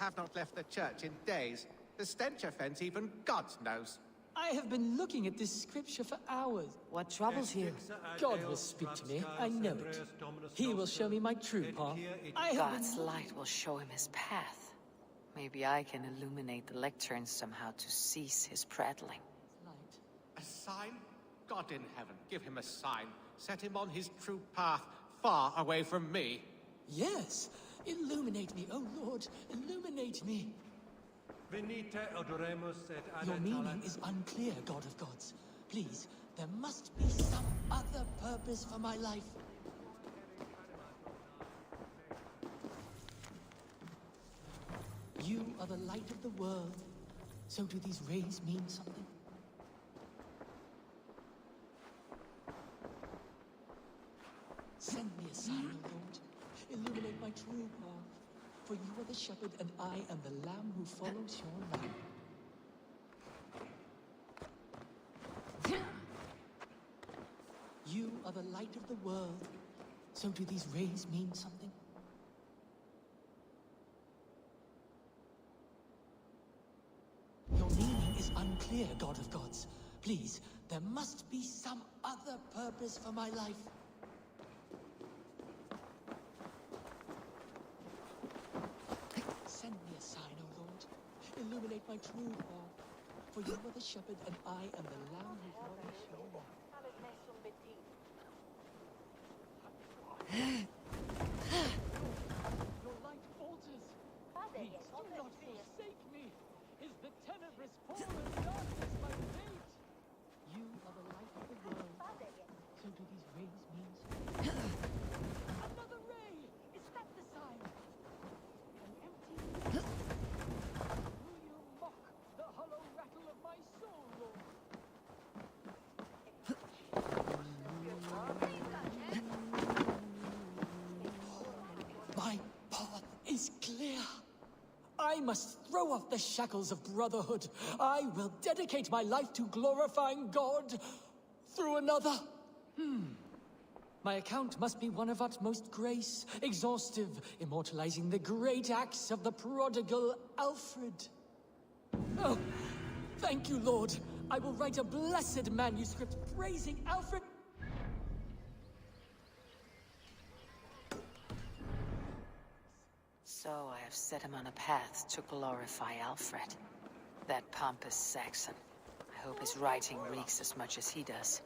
have not left the church in days. The stench offends even God knows. I have been looking at this scripture for hours. What troubles you? God will speak to me, I know it. He will show me my true path. God's light will show him his path. Maybe I can illuminate the lectern somehow to cease his prattling. A sign? God in heaven, give him a sign. Set him on his true path, far away from me. Yes, illuminate me, oh Lord, illuminate me. Your meaning is unclear, God of gods. Please, there must be some other purpose for my life. You are the light of the world. So do these rays mean something? Send me a sign, O Lord. Illuminate my true path. For you are the shepherd, and I am the lamb who follows your lamb. You are the light of the world. So do these rays mean something? Your meaning is unclear, God of gods. Please, there must be some other purpose for my life. Send me a sign, O Lord. Illuminate my true path. For you are the shepherd, and I am the lamb who follows your lamb. Your light falters. Please, do not forsake me. Is the tenebrous fall and darkness my fate? You are the light of the world. So do these rays mean something? Another ray! Is that the sign? An empty... Will you mock the hollow rattle of my soul, Lord? My path is clear. I must throw off the shackles of brotherhood. I will dedicate my life to glorifying God through another. My account must be one of utmost grace, exhaustive, immortalizing the great acts of the prodigal Alfred. Oh, thank you, Lord. I will write a blessed manuscript praising Alfred. So I have set him on a path to glorify Alfred. That pompous Saxon. I hope his writing reeks as much as he does.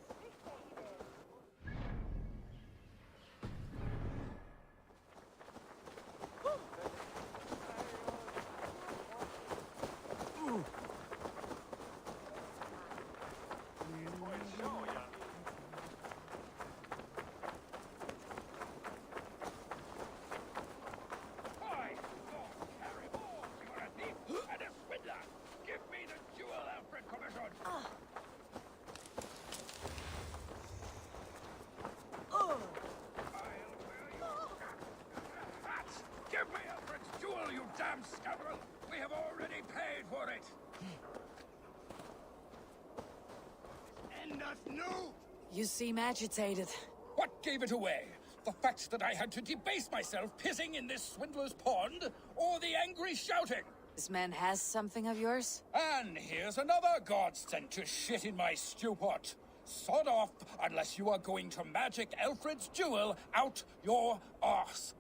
You seem agitated. What gave it away? The fact that I had to debase myself pissing in this swindler's pond, or the angry shouting? This man has something of yours? And here's another god sent to shit in my stew pot. Sod off, unless you are going to magic Alfred's jewel out your arse.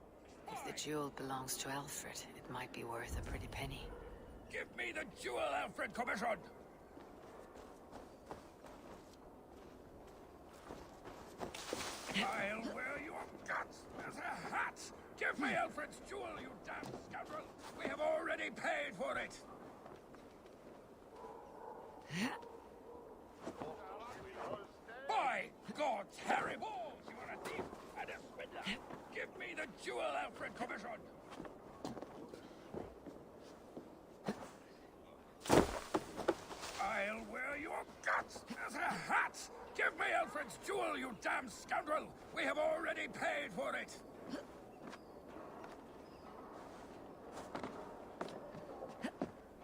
If the jewel belongs to Alfred, it might be worth a pretty penny. Give me the jewel, Alfred Commission! I'll wear your guts as a hat! Give me Alfred's jewel, you damn scoundrel! We have already paid for it! By God's hairy balls, you are a thief and a swindler! Give me the jewel, Alfred Commission! I'll wear your guts as a hat! Give me Alfred's jewel, you damn scoundrel! We have already paid for it!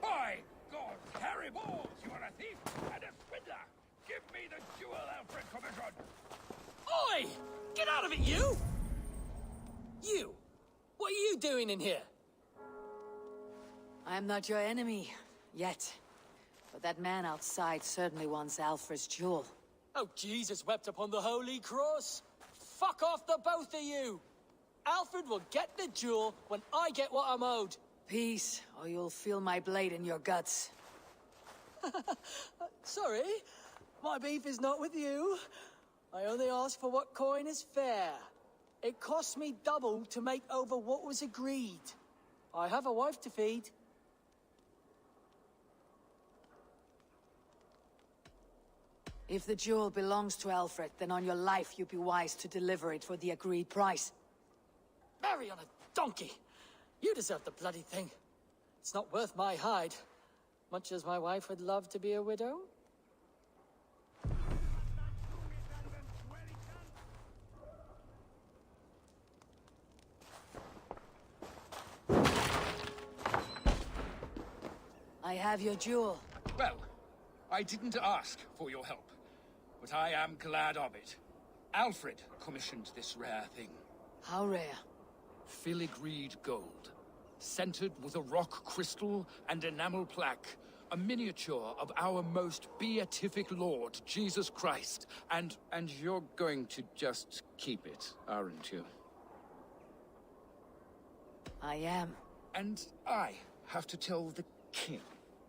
By God's hairy balls, you are a thief and a swindler! Give me the jewel, Alfred Commission! Oi! Get out of it, you! You! What are you doing in here? I'm not your enemy, yet. But that man outside certainly wants Alfred's jewel. Oh, Jesus wept upon the holy cross. Fuck off, the both of you! Alfred will get the jewel when I get what I'm owed. Peace, or you'll feel my blade in your guts. Sorry, my beef is not with you. I only ask for what coin is fair. It cost me double to make over what was agreed. I have a wife to feed. If the jewel belongs to Alfred, then on your life you'd be wise to deliver it for the agreed price. Marry on a donkey! You deserve the bloody thing. It's not worth my hide. Much as my wife would love to be a widow. I have your jewel. Well, I didn't ask for your help, but I am glad of it. Alfred commissioned this rare thing. How rare? Filigreed gold, centered with a rock crystal and enamel plaque, a miniature of our most beatific Lord, Jesus Christ. And you're going to just keep it, aren't you? I am. And I have to tell the king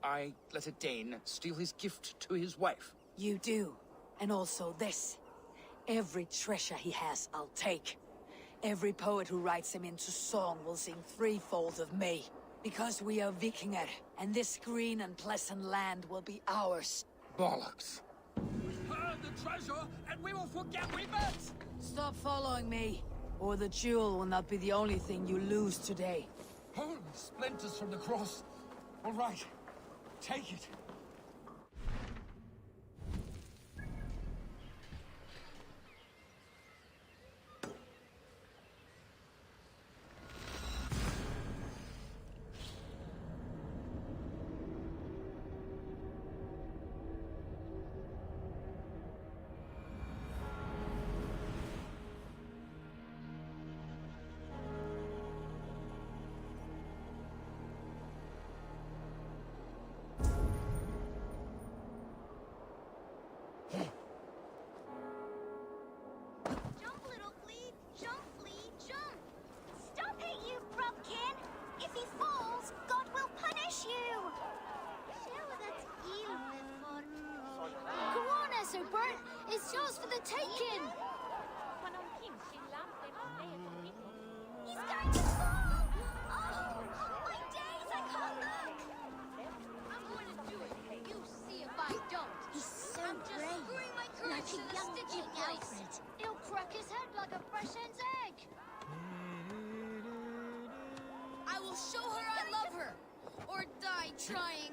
I let a Dane steal his gift to his wife. You do. And also this. Every treasure he has, I'll take. Every poet who writes him into song will sing threefold of me. Because we are Viking-era, and this green and pleasant land will be ours. Bollocks. Return the treasure, and we will forget we met! Stop following me, or the jewel will not be the only thing you lose today. Holy splinters from the cross. All right, take it. It's yours for the taking! He's going to fall! Oh, my days, I can't look! I'm going to do it. You see if I don't. He's so brave. Just screwing my courage to the stitchy place. He'll crack his head like a fresh hen's egg. I will show her I love her. Or die trying.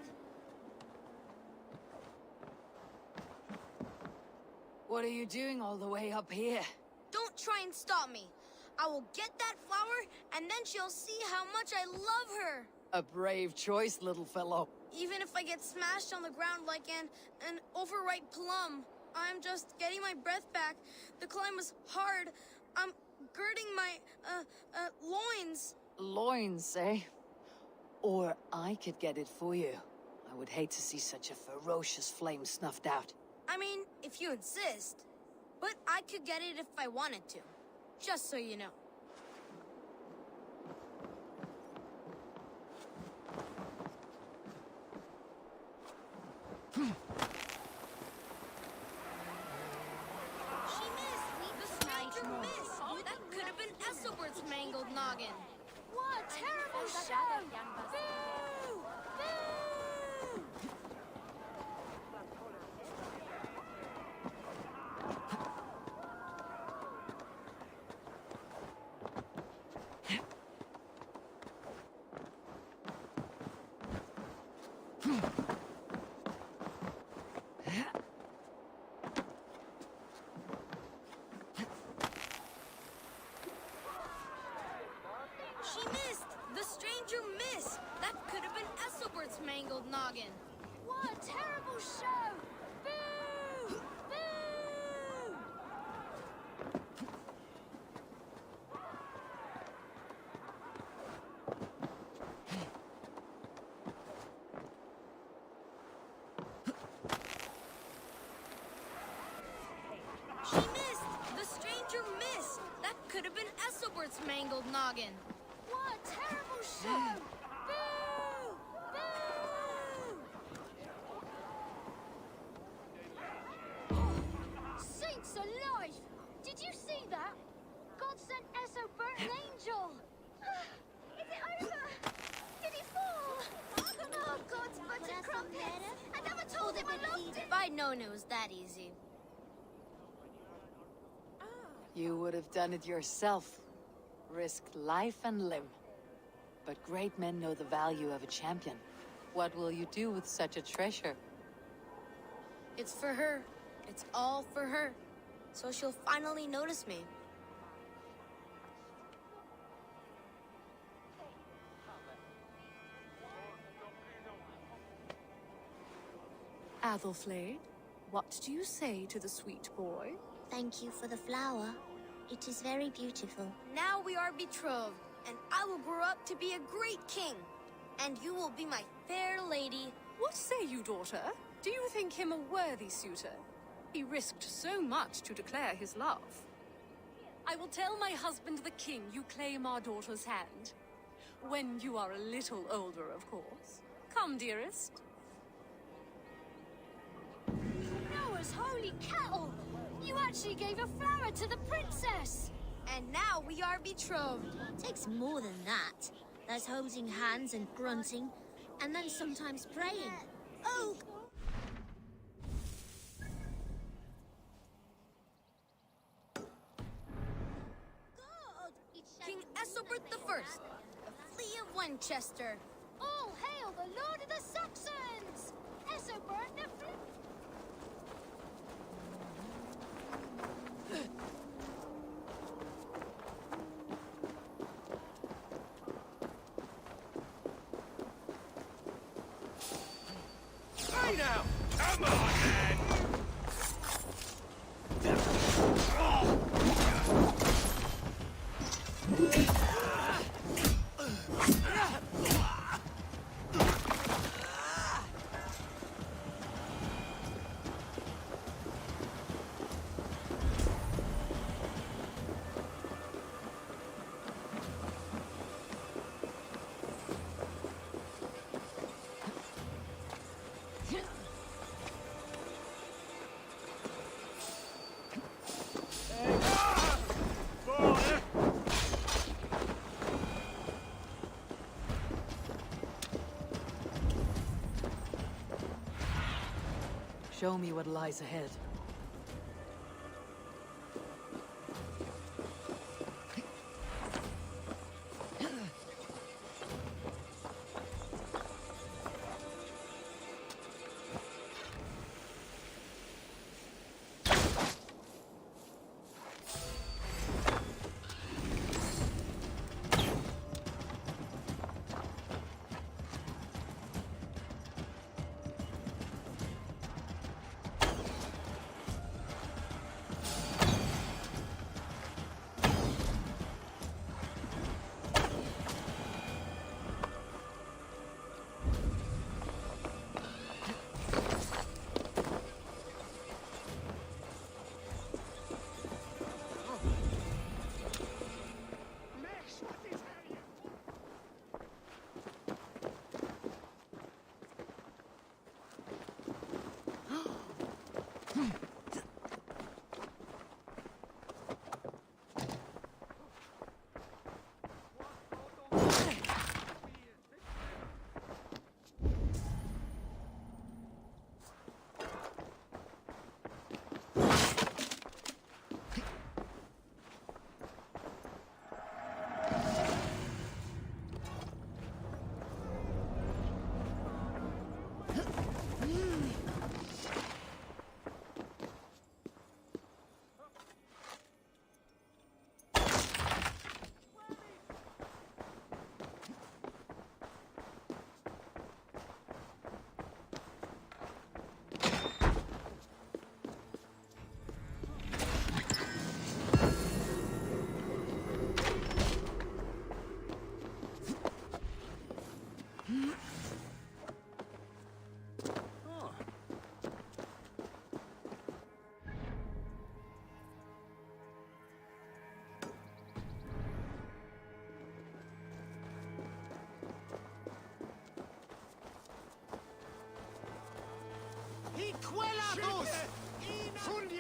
What are you doing all the way up here? Don't try and stop me. I will get that flower, and then she'll see how much I love her. A brave choice, little fellow. Even if I get smashed on the ground like an overripe plum, I'm just getting my breath back. The climb was hard. I'm girding my, loins. Loins, eh? Or I could get it for you. I would hate to see such a ferocious flame snuffed out. I mean, if you insist. But I could get it if I wanted to. Just so you know. She missed! The stranger missed! That could have been Esselbert's mangled noggin. What a terrible show! Boo! Boo! She missed! The stranger missed! That could have been Esselbert's mangled noggin. What a terrible show! Boo! Boo! noggin. What a terrible show! Boo! Boo! Saints alive! Did you see that? God sent Essobert an angel! Is it over? Did he fall? Oh, God's butter crumpets! I never told him I loved him! If I'd known it was that easy. You would have done it yourself. Risked life and limb. But great men know the value of a champion. What will you do with such a treasure? It's for her. It's all for her. So she'll finally notice me. Athelflaed, what do you say to the sweet boy? Thank you for the flower. It is very beautiful. Now we are betrothed, and I will grow up to be a great king. And you will be my fair lady. What say you, daughter? Do you think him a worthy suitor? He risked so much to declare his love. I will tell my husband the king you claim our daughter's hand. When you are a little older, of course. Come, dearest. Noah's holy kettle! You actually gave a flower to the princess! And now we are betrothed. It takes more than that. There's holding hands and grunting, and then sometimes praying. Oh! God! King Essobert the First, the Flea of Winchester. All hail the Lord of the Saxons! Essobert the Flea... Hey now! Come on, man! Show me what lies ahead.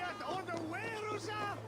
Get on the way, Rosa!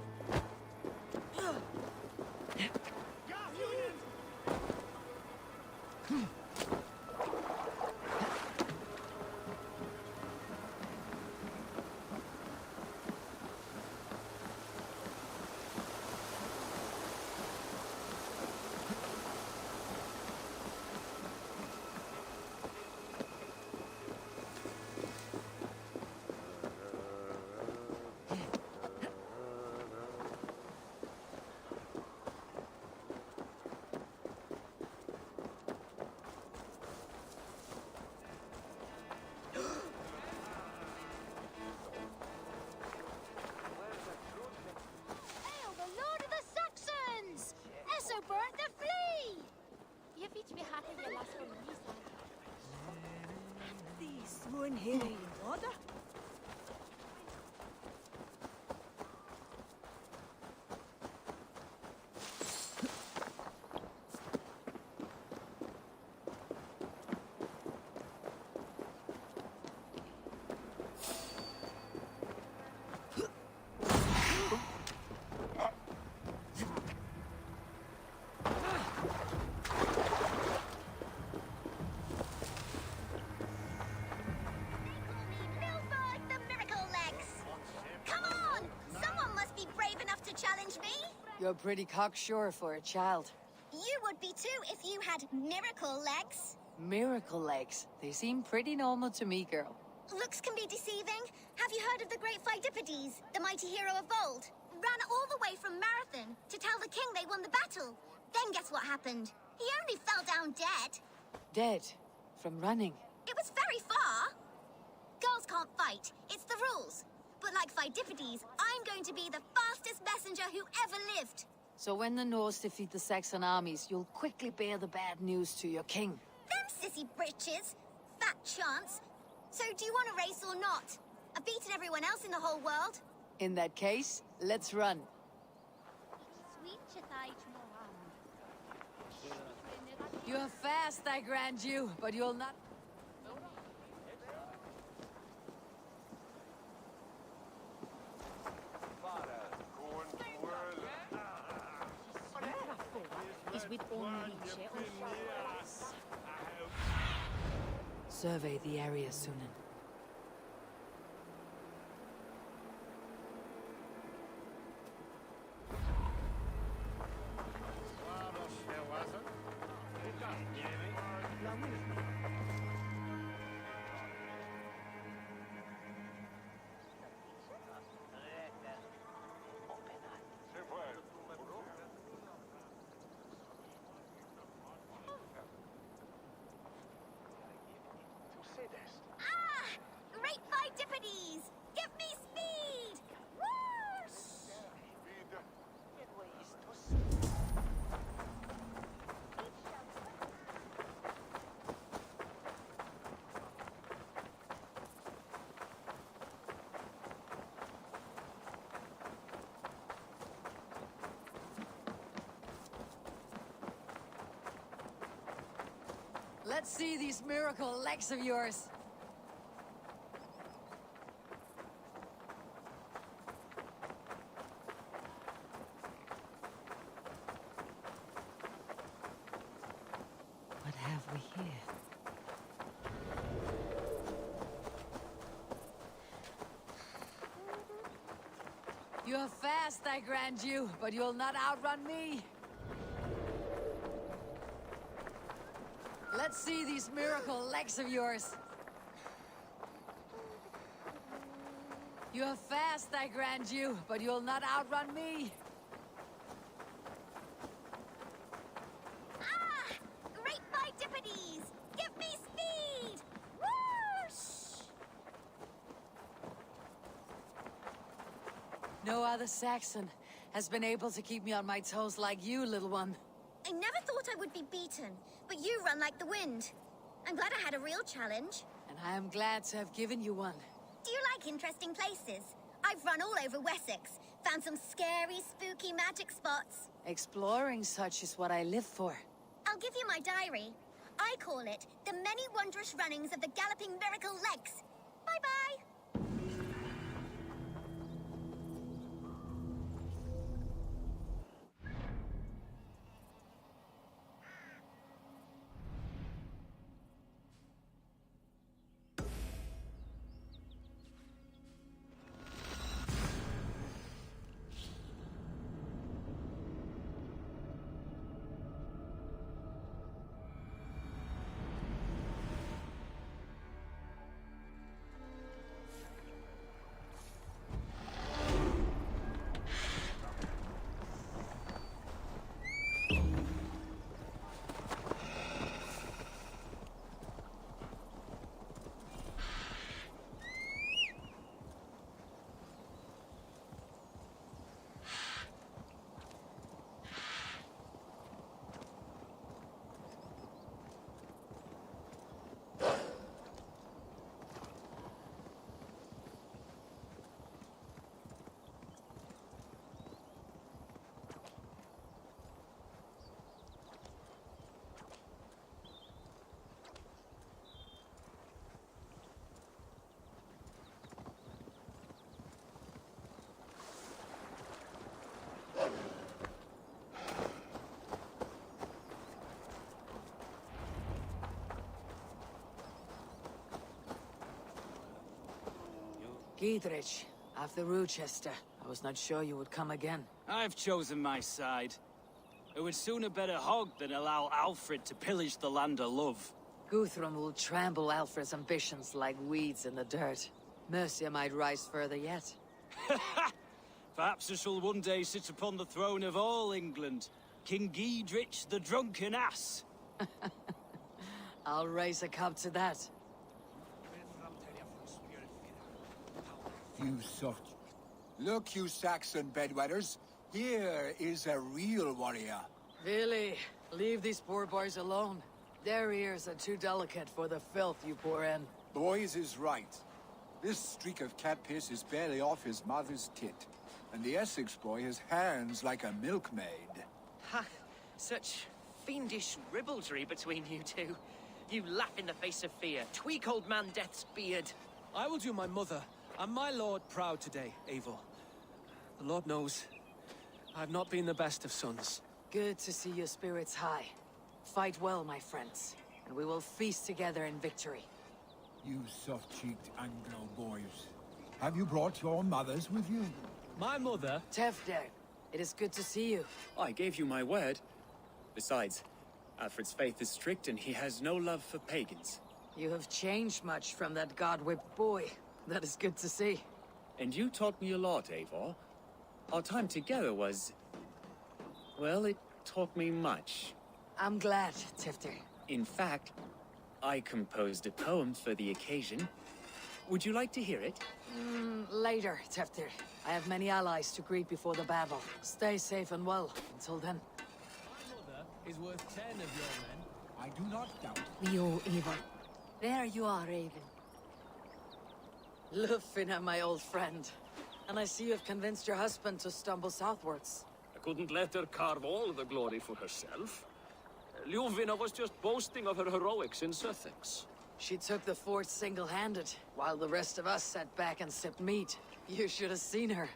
Hail the Lord of the Saxons! Esso burnt the flea! Je fiets weer hard in je last van These one here in order? Milford, the Miracle Legs! Come on! Someone must be brave enough to challenge me! You're pretty cocksure for a child. You would be too if you had Miracle Legs. Miracle legs. They seem pretty normal to me, girl. Looks can be deceiving. Have you heard of the great Phidippades, the mighty hero of old? Ran all the way from Marathon to tell the king they won the battle. Then guess what happened? He only fell down dead. Dead. From running. It was very far. Girls can't fight. It's the rules. But like Phidippades, I'm going to be the fastest messenger who ever lived. So when the Norse defeat the Saxon armies, you'll quickly bear the bad news to your king. Them sissy britches. Fat chance. So do you want a race or not? I've beaten everyone else in the whole world. In that case, let's run. You're fast, I grant you, but you'll not... Survey the area, Sunan. Great Phidippades! Give me speed! Whoosh! Let's see these miracle legs of yours. What have we here? You're fast, I grant you, but you'll not outrun me. Let's see these miracle legs of yours. You're fast, I grant you, but you'll not outrun me. Great Phidippades! Give me speed! Whoosh! No other Saxon has been able to keep me on my toes like you, little one. I never thought I would be beaten, but you run like the wind. I'm glad I had a real challenge. And I am glad to have given you one. Do you like interesting places? I've run all over Wessex, found some scary, spooky magic spots. Exploring such is what I live for. I'll give you my diary. I call it The Many Wondrous Runnings of the Galloping Miracle Legs. Bye-bye! Giedrich, after Rochester. I was not sure you would come again. I've chosen my side. I would sooner bet a hog than allow Alfred to pillage the land of love. Guthrum will trample Alfred's ambitions like weeds in the dirt. Mercia might rise further yet. Perhaps I shall one day sit upon the throne of all England. King Giedrich the drunken ass. I'll raise a cup to that. You soft. Look, you Saxon bedwetters. Here is a real warrior. Really, leave these poor boys alone. Their ears are too delicate for the filth you pour in. Boys is right. This streak of cat piss is barely off his mother's tit. And the Essex boy has hands like a milkmaid. Ha! Such fiendish ribaldry between you two. You laugh in the face of fear. Tweak old man Death's beard. I will do my mother and my lord proud today, Eivor. The Lord knows, I've not been the best of sons. Good to see your spirits high. Fight well, my friends, and we will feast together in victory. You soft-cheeked Anglo boys. Have you brought your mothers with you? My mother... Tefder, it is good to see you. I gave you my word. Besides, Alfred's faith is strict and he has no love for pagans. You have changed much from that god-whipped boy. That is good to see. And you taught me a lot, Eivor. Our time together was... well, it taught me much. I'm glad, Tefder. In fact, I composed a poem for the occasion. Would you like to hear it? Later, Tefder. I have many allies to greet before the battle. Stay safe and well. Until then. My mother is worth 10 of your men. I do not doubt. You evil. There you are, Raven. Lufina, my old friend. And I see you have convinced your husband to stumble southwards. I couldn't let her carve all the glory for herself. Ljuvina was just boasting of her heroics in Sussex. She took the fort single-handed, while the rest of us sat back and sipped meat. You should have seen her.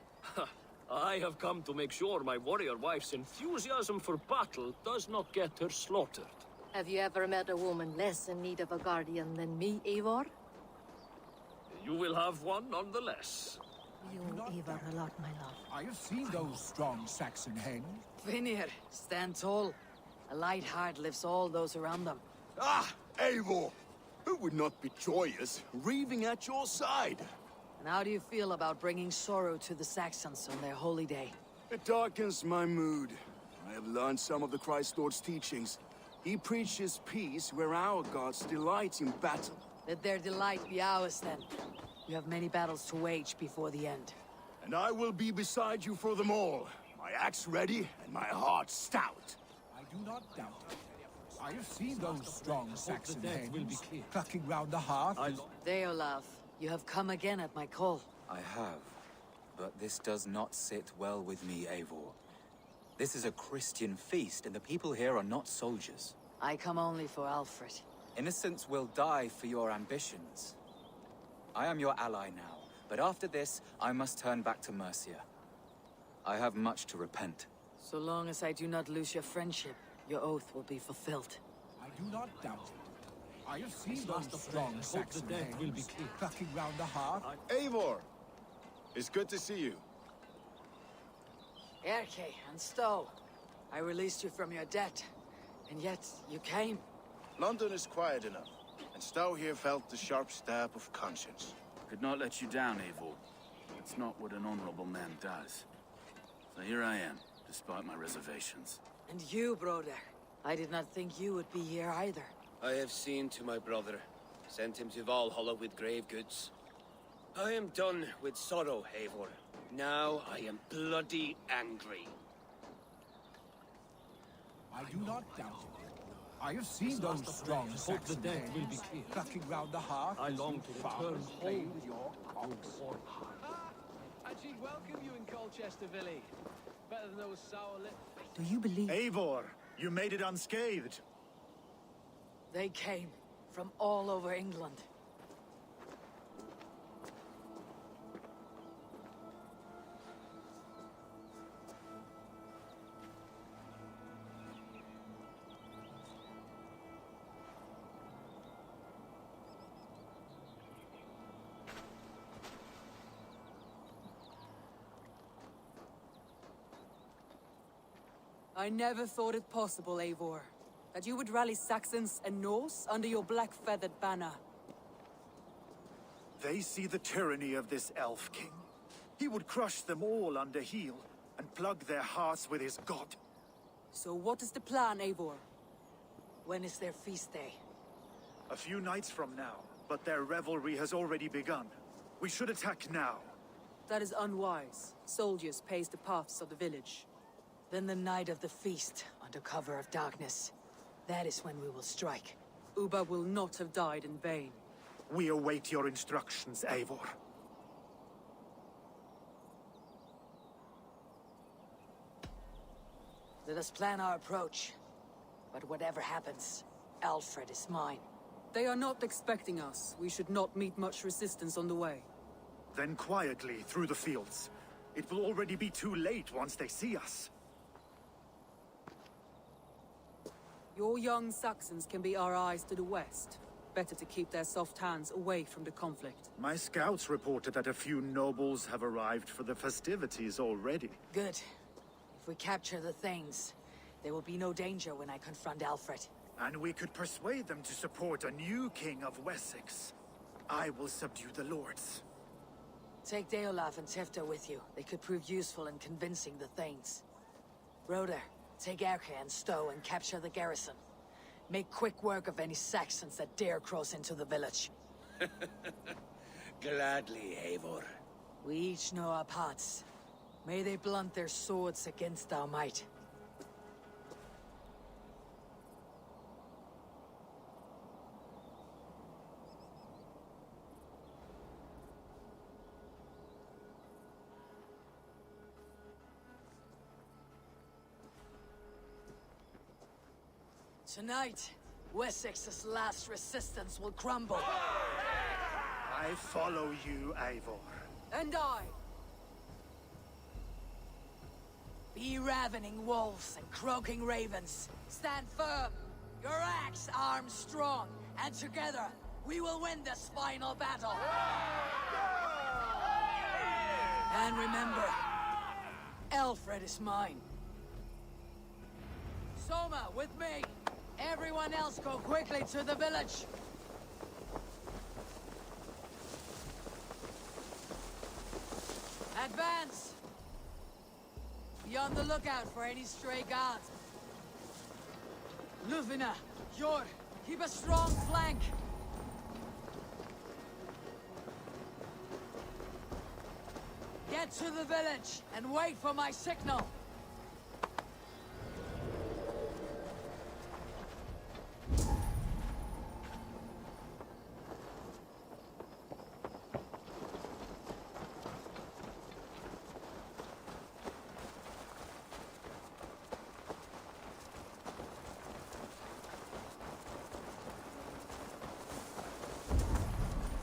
I have come to make sure my warrior wife's enthusiasm for battle does not get her slaughtered. Have you ever met a woman less in need of a guardian than me, Eivor? You will have one nonetheless. You owe Eivor a lot, my love. I have seen those strong Saxon hens. Vinir, stand tall. A light heart lifts all those around them. Ah, Eivor! Who would not be joyous, raving at your side? And how do you feel about bringing sorrow to the Saxons on their holy day? It darkens my mood. I have learned some of the Christ Lord's teachings. He preaches peace where our gods delight in battle. Let their delight be ours, then. You have many battles to wage before the end. And I will be beside you for them all. My axe ready and my heart stout. I do not doubt it. I have seen those strong Saxon hens clucking round the hearth. Deolav, you have come again at my call. I have, but this does not sit well with me, Eivor. This is a Christian feast, and the people here are not soldiers. I come only for Alfred. Innocents will die for your ambitions. I am your ally now, but after this, I must turn back to Mercia. I have much to repent. So long as I do not lose your friendship, your oath will be fulfilled. I do not doubt it. I have seen those strong Saxon hens clucking round the hearth. Eivor! It's good to see you. Erke and Stowe, I released you from your debt, and yet you came. London is quiet enough, and Stowe here felt the sharp stab of conscience. Could not let you down, Eivor. It's not what an honorable man does. So here I am, despite my reservations. And you, brother. I did not think you would be here either. I have seen to my brother, sent him to Valhalla with grave goods. I am done with sorrow, Eivor. Now I am bloody angry. I do not doubt it. I have seen those strong Saxon hens clucking round the hearth. I long to return home with your cocks. And she'd welcome you in Colchester, Villy. Better than those sour lips. Do you believe? Eivor, you made it unscathed. They came from all over England. I never thought it possible, Eivor, that you would rally Saxons and Norse under your black-feathered banner. They see the tyranny of this elf king. He would crush them all under heel and plug their hearts with his god. So what is the plan, Eivor? When is their feast day? A few nights from now, but their revelry has already begun. We should attack now. That is unwise. Soldiers pace the paths of the village. Then the night of the feast, under cover of darkness. That is when we will strike. Uba will not have died in vain. We await your instructions, Eivor. Let us plan our approach. But whatever happens, Alfred is mine. They are not expecting us. We should not meet much resistance on the way. Then quietly through the fields. It will already be too late once they see us. Your young Saxons can be our eyes to the west. Better to keep their soft hands away from the conflict. My scouts reported that a few nobles have arrived for the festivities already. Good. If we capture the Thanes, there will be no danger when I confront Alfred. And we could persuade them to support a new king of Wessex. I will subdue the lords. Take Deolaf and Tifta with you. They could prove useful in convincing the Thanes. Roder, take Erke and Stowe and capture the garrison. Make quick work of any Saxons that dare cross into the village. Gladly, Eivor. We each know our parts. May they blunt their swords against our might. Tonight, Wessex's last resistance will crumble. I follow you, Eivor. And I. Be ravening wolves and croaking ravens. Stand firm. Your axe arms strong. And together, we will win this final battle. And remember, Alfred is mine. Soma, with me. Everyone else go quickly to the village. Advance! Be on the lookout for any stray guards. Luvina, Jord, keep a strong flank. Get to the village and wait for my signal.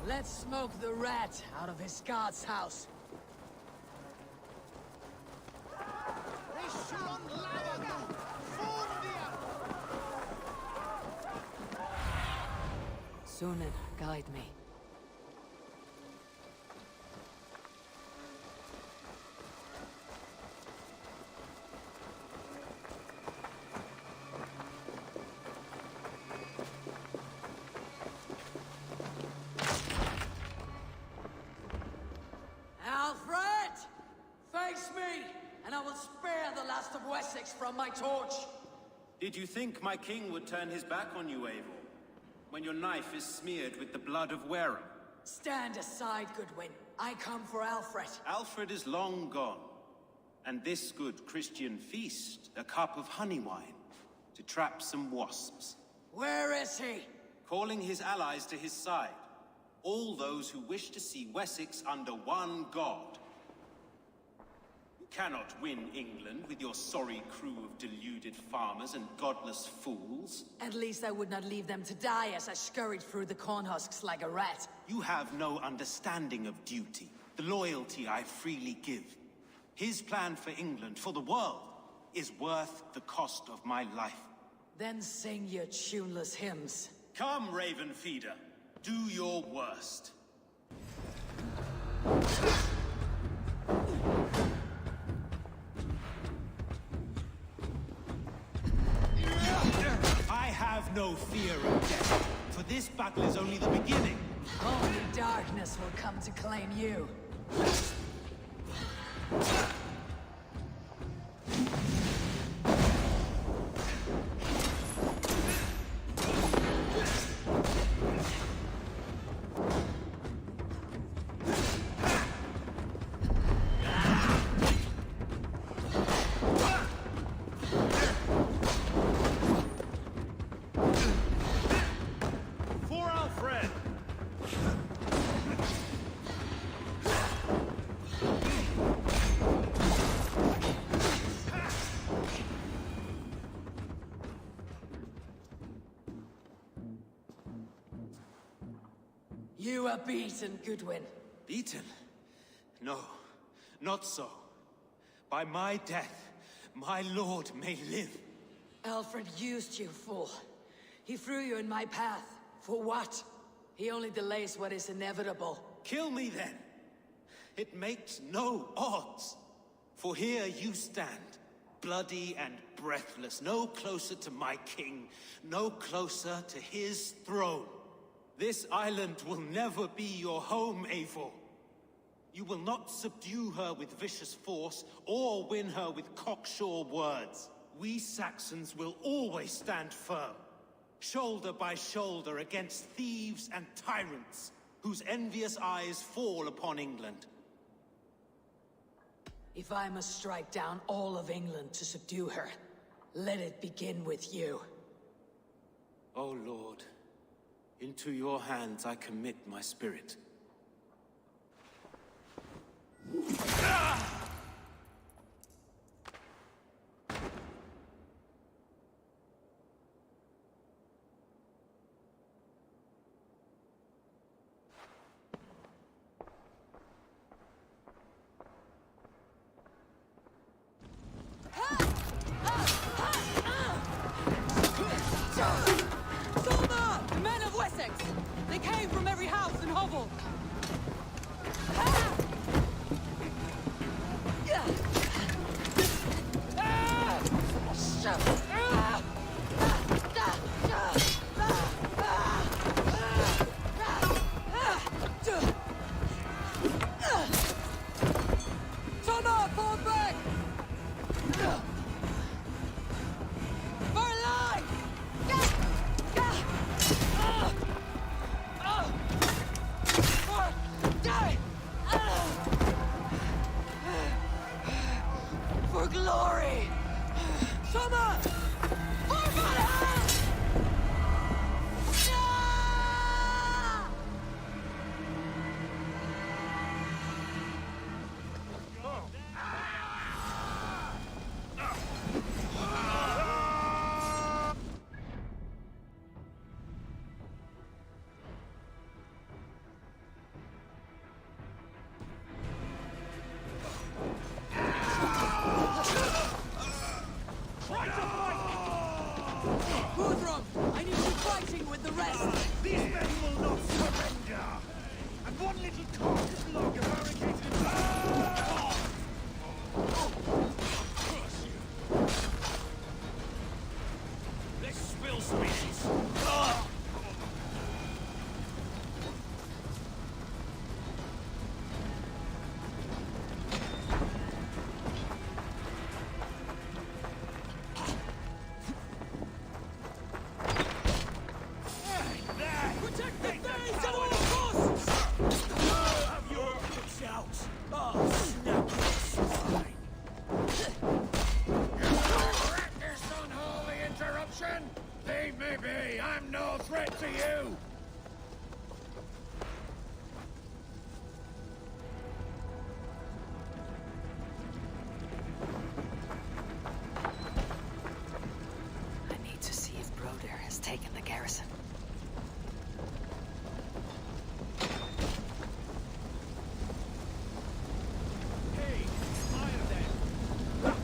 Let's smoke the rat out of his guard's house. Sunan, guide me. Alfred! Face me, and I will spare the last of Wessex from my torch. Did you think my king would turn his back on you, Eivor? When your knife is smeared with the blood of Wareham? Stand aside, Goodwin. I come for Alfred. Alfred is long gone. And this good Christian feast, a cup of honey wine, to trap some wasps. Where is he? Calling his allies to his side. All those who wish to see Wessex under one god. You cannot win England with your sorry crew of deluded farmers and godless fools. At least I would not leave them to die as I scurried through the corn husks like a rat. You have no understanding of duty, the loyalty I freely give. His plan for England, for the world, is worth the cost of my life. Then sing your tuneless hymns. Come, Raven Feeder. Do your worst. Have no fear of death, for this battle is only the beginning. Only darkness will come to claim you. You are beaten, Goodwin. Beaten? No, not so. By my death, my lord may live. Alfred used you, fool. He threw you in my path. For what? He only delays what is inevitable. Kill me then. It makes no odds. For here you stand, bloody and breathless, no closer to my king, no closer to his throne. This island will never be your home, Eivor. You will not subdue her with vicious force, or win her with cocksure words. We Saxons will always stand firm, shoulder by shoulder against thieves and tyrants, whose envious eyes fall upon England. If I must strike down all of England to subdue her, let it begin with you. O Lord, into your hands I commit my spirit. The men of Wessex! They came from every house and hovel! For glory! Summer! For Valhalla! I need you fighting with the rest! These men will not surrender! And one little cock is longer barricaded in... Let's spill some issues. Leave me be! I'm no threat to you! I need to see if Broder has taken the garrison. Hey, fire them!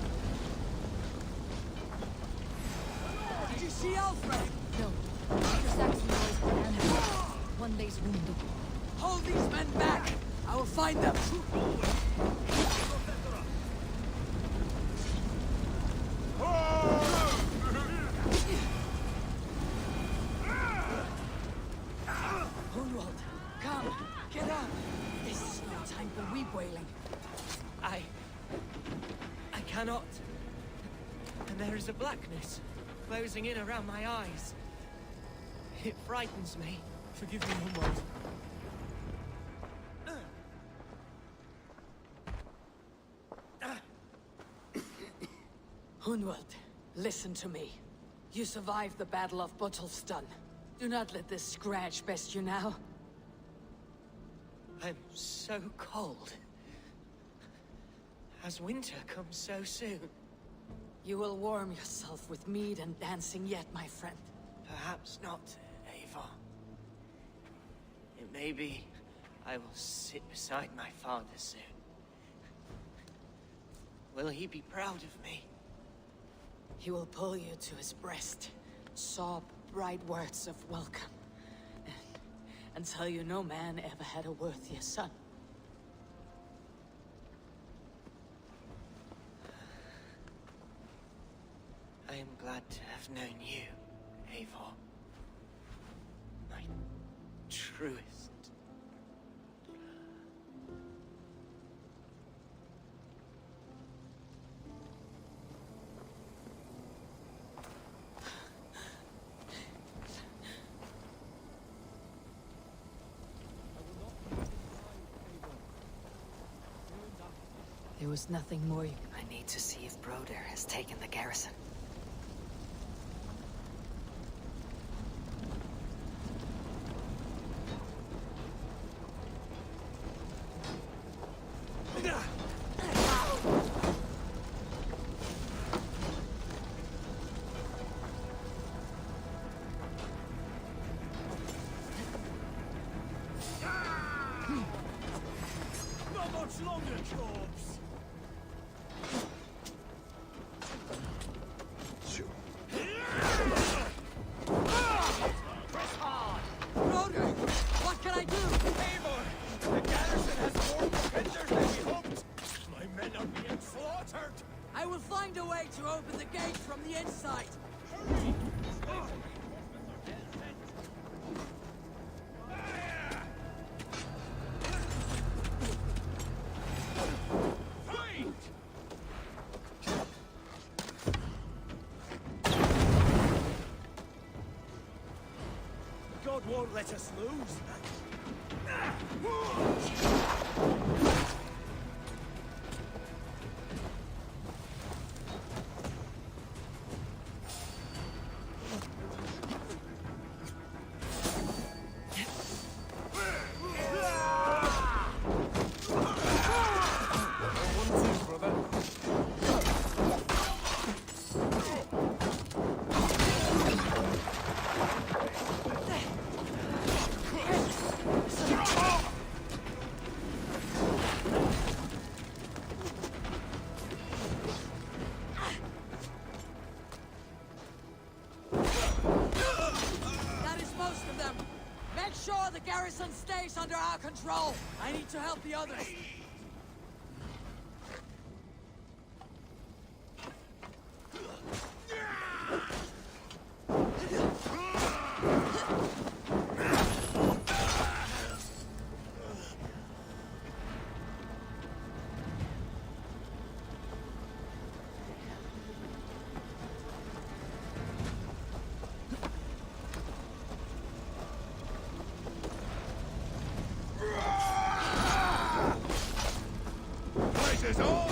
Did you see Alfred? No. The Saxon boys were animals. One lays wounded. Hold these men back! I will find them! cannot. And there is a blackness closing in around my eyes. It frightens me. Forgive me, Hunwald. Hunwald, listen to me. You survived the Battle of Bottleston. Do not let this scratch best you now. I'm so cold. Has winter come so soon? You will warm yourself with mead and dancing yet, my friend. Perhaps not, Eivor. It may be I will sit beside my father soon. Will he be proud of me? He will pull you to his breast, sob bright words of welcome, and tell you no man ever had a worthier son. I am glad to have known you, Eivor. My truest. There was nothing more you... I need to see if Broder has taken the garrison. Not much longer, Corbs! Press hard! Broder! What can I do? Eivor! The garrison has more defenders than we hoped! My men are being slaughtered! I will find a way to open the gate from the inside. Hurry! God won't let us lose. That is most of them. Make sure the garrison stays under our control. I need to help the others. Places on!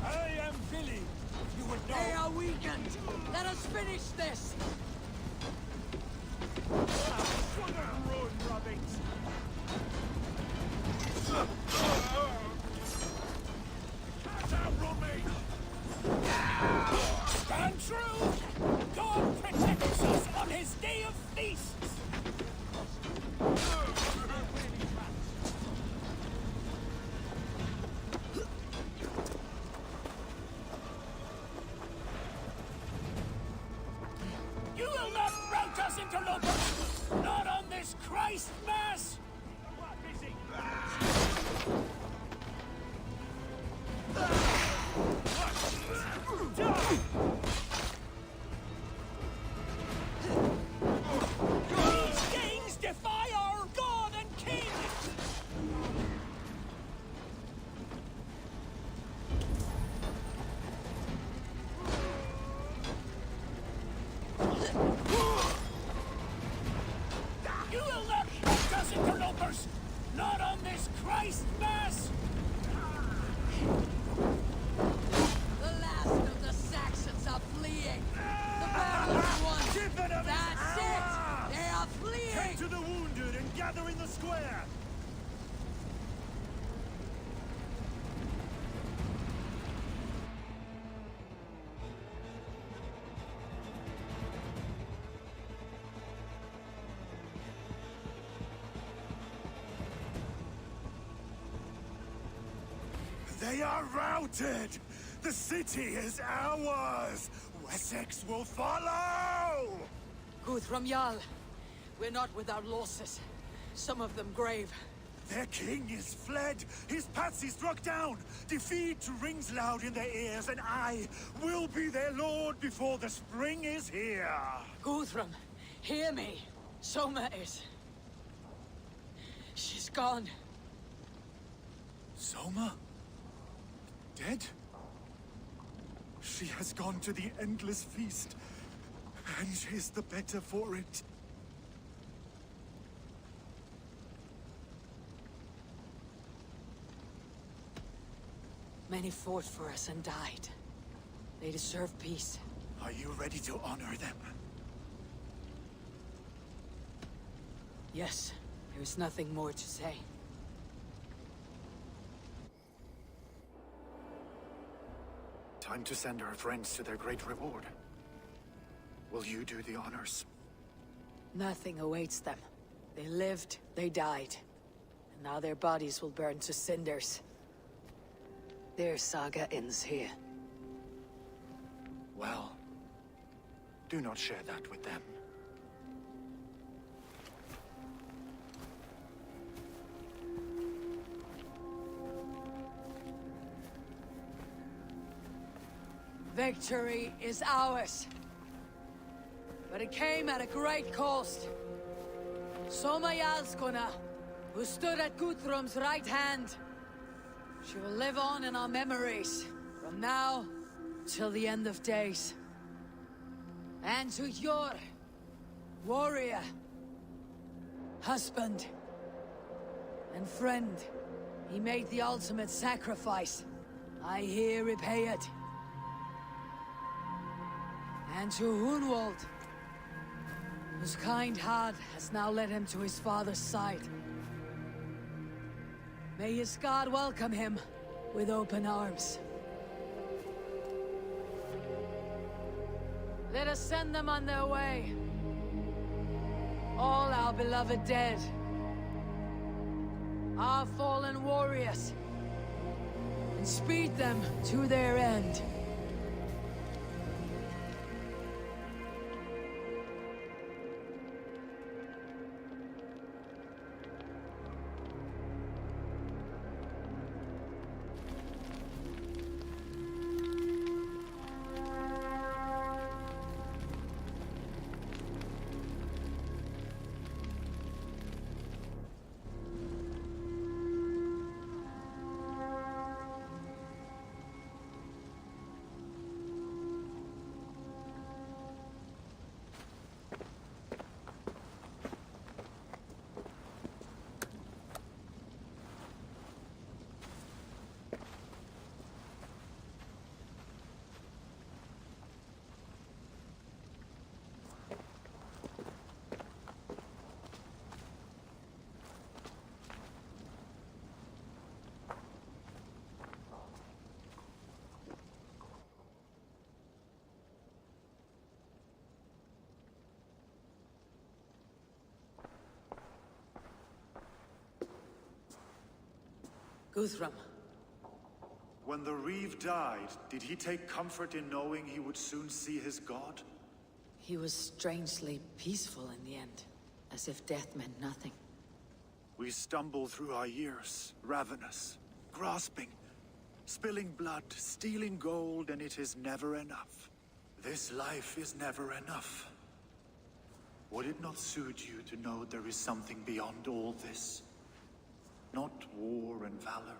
I am Billy. You would know. They are weakened. Let us finish this. Sugar road rubbings. Outrun me! Stand true! God protects us on his day of feasts! They are routed! The city is ours! Wessex will follow! Guthrum Jarl, we're not without losses. Some of them grave. Their king is fled! His patsy struck down! Defeat rings loud in their ears, and I will be their lord before the spring is here! Guthrum, hear me. Soma is... she's gone. Soma? Dead? She has gone to the endless feast, and is the better for it. Many fought for us and died. They deserve peace. Are you ready to honor them? Yes, there is nothing more to say. Time to send our friends to their great reward. Will you do the honors? Nothing awaits them. They lived, they died. And now their bodies will burn to cinders. Their saga ends here. Well, do not share that with them. Victory is ours. But it came at a great cost. Soma Jarlskona, who stood at Guthrum's right hand. She will live on in our memories, from now till the end of days. And to your warrior, husband, and friend, he made the ultimate sacrifice. I here repay it. And to Hunwald, whose kind heart has now led him to his father's side. May his God welcome him with open arms. Let us send them on their way. All our beloved dead. Our fallen warriors. And speed them to their end. Guthrum. When the Reeve died, did he take comfort in knowing he would soon see his god? He was strangely peaceful in the end, as if death meant nothing. We stumble through our years, ravenous, grasping, spilling blood, stealing gold, and it is never enough. This life is never enough. Would it not suit you to know there is something beyond all this? Not war and valor,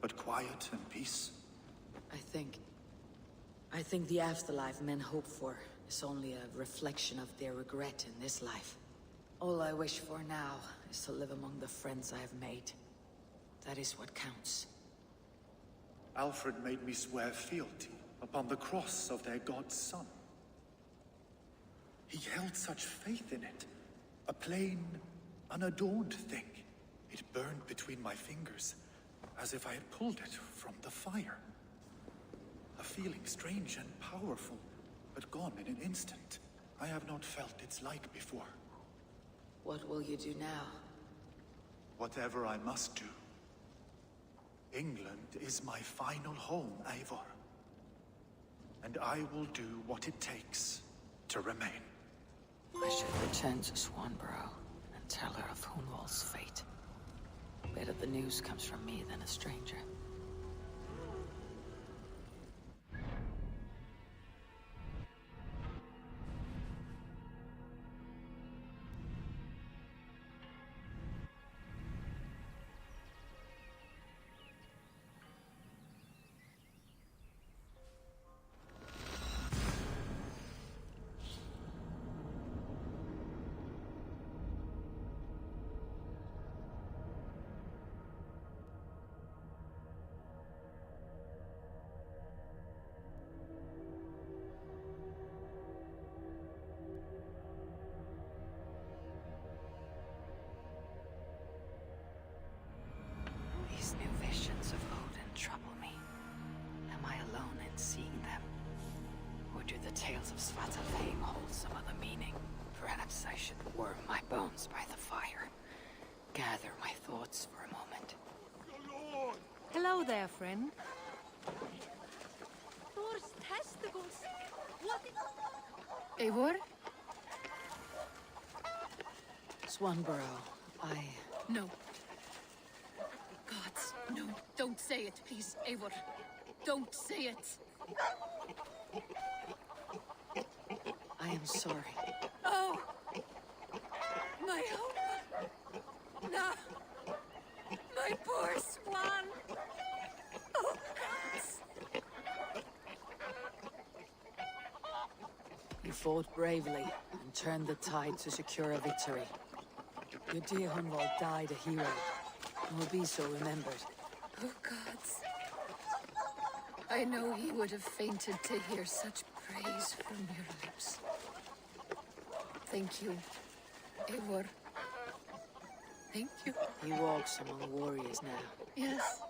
but quiet and peace? I think the afterlife men hope for is only a reflection of their regret in this life. All I wish for now is to live among the friends I have made. That is what counts. Alfred made me swear fealty upon the cross of their god's son. He held such faith in it, a plain, unadorned thing. It burned between my fingers, as if I had pulled it from the fire. A feeling strange and powerful, but gone in an instant. I have not felt its like before. What will you do now? Whatever I must do. England is my final home, Eivor. And I will do what it takes to remain. I should return to Swanborough and tell her of Hunwald's fate. Better the news comes from me than a stranger. These new visions of Odin trouble me. Am I alone in seeing them? Or do the tales of Svartalfheim hold some other meaning? Perhaps I should warm my bones by the fire. Gather my thoughts for a moment. Hello there, friend. Thor's testicles! What Eivor? Swanborough, No. Gods, no. Don't say it, please, Eivor. Don't say it. I am sorry. Oh! My hope! No! My poor swan! Oh, gods! You fought bravely and turned the tide to secure a victory. Your dear Hunwald died a hero, and will be so remembered. Oh, gods. I know he would have fainted to hear such praise from your lips. Thank you, Eivor. Thank you. He walks among warriors now. Yes.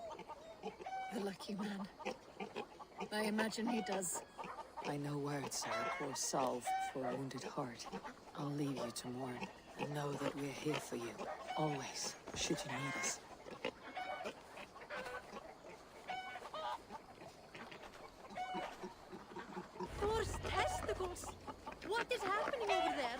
The lucky man. I imagine he does. I know words are a poor salve for a wounded heart. I'll leave you to mourn, and know that we're here for you, always, should you need us. Thor's testicles! What is happening over there?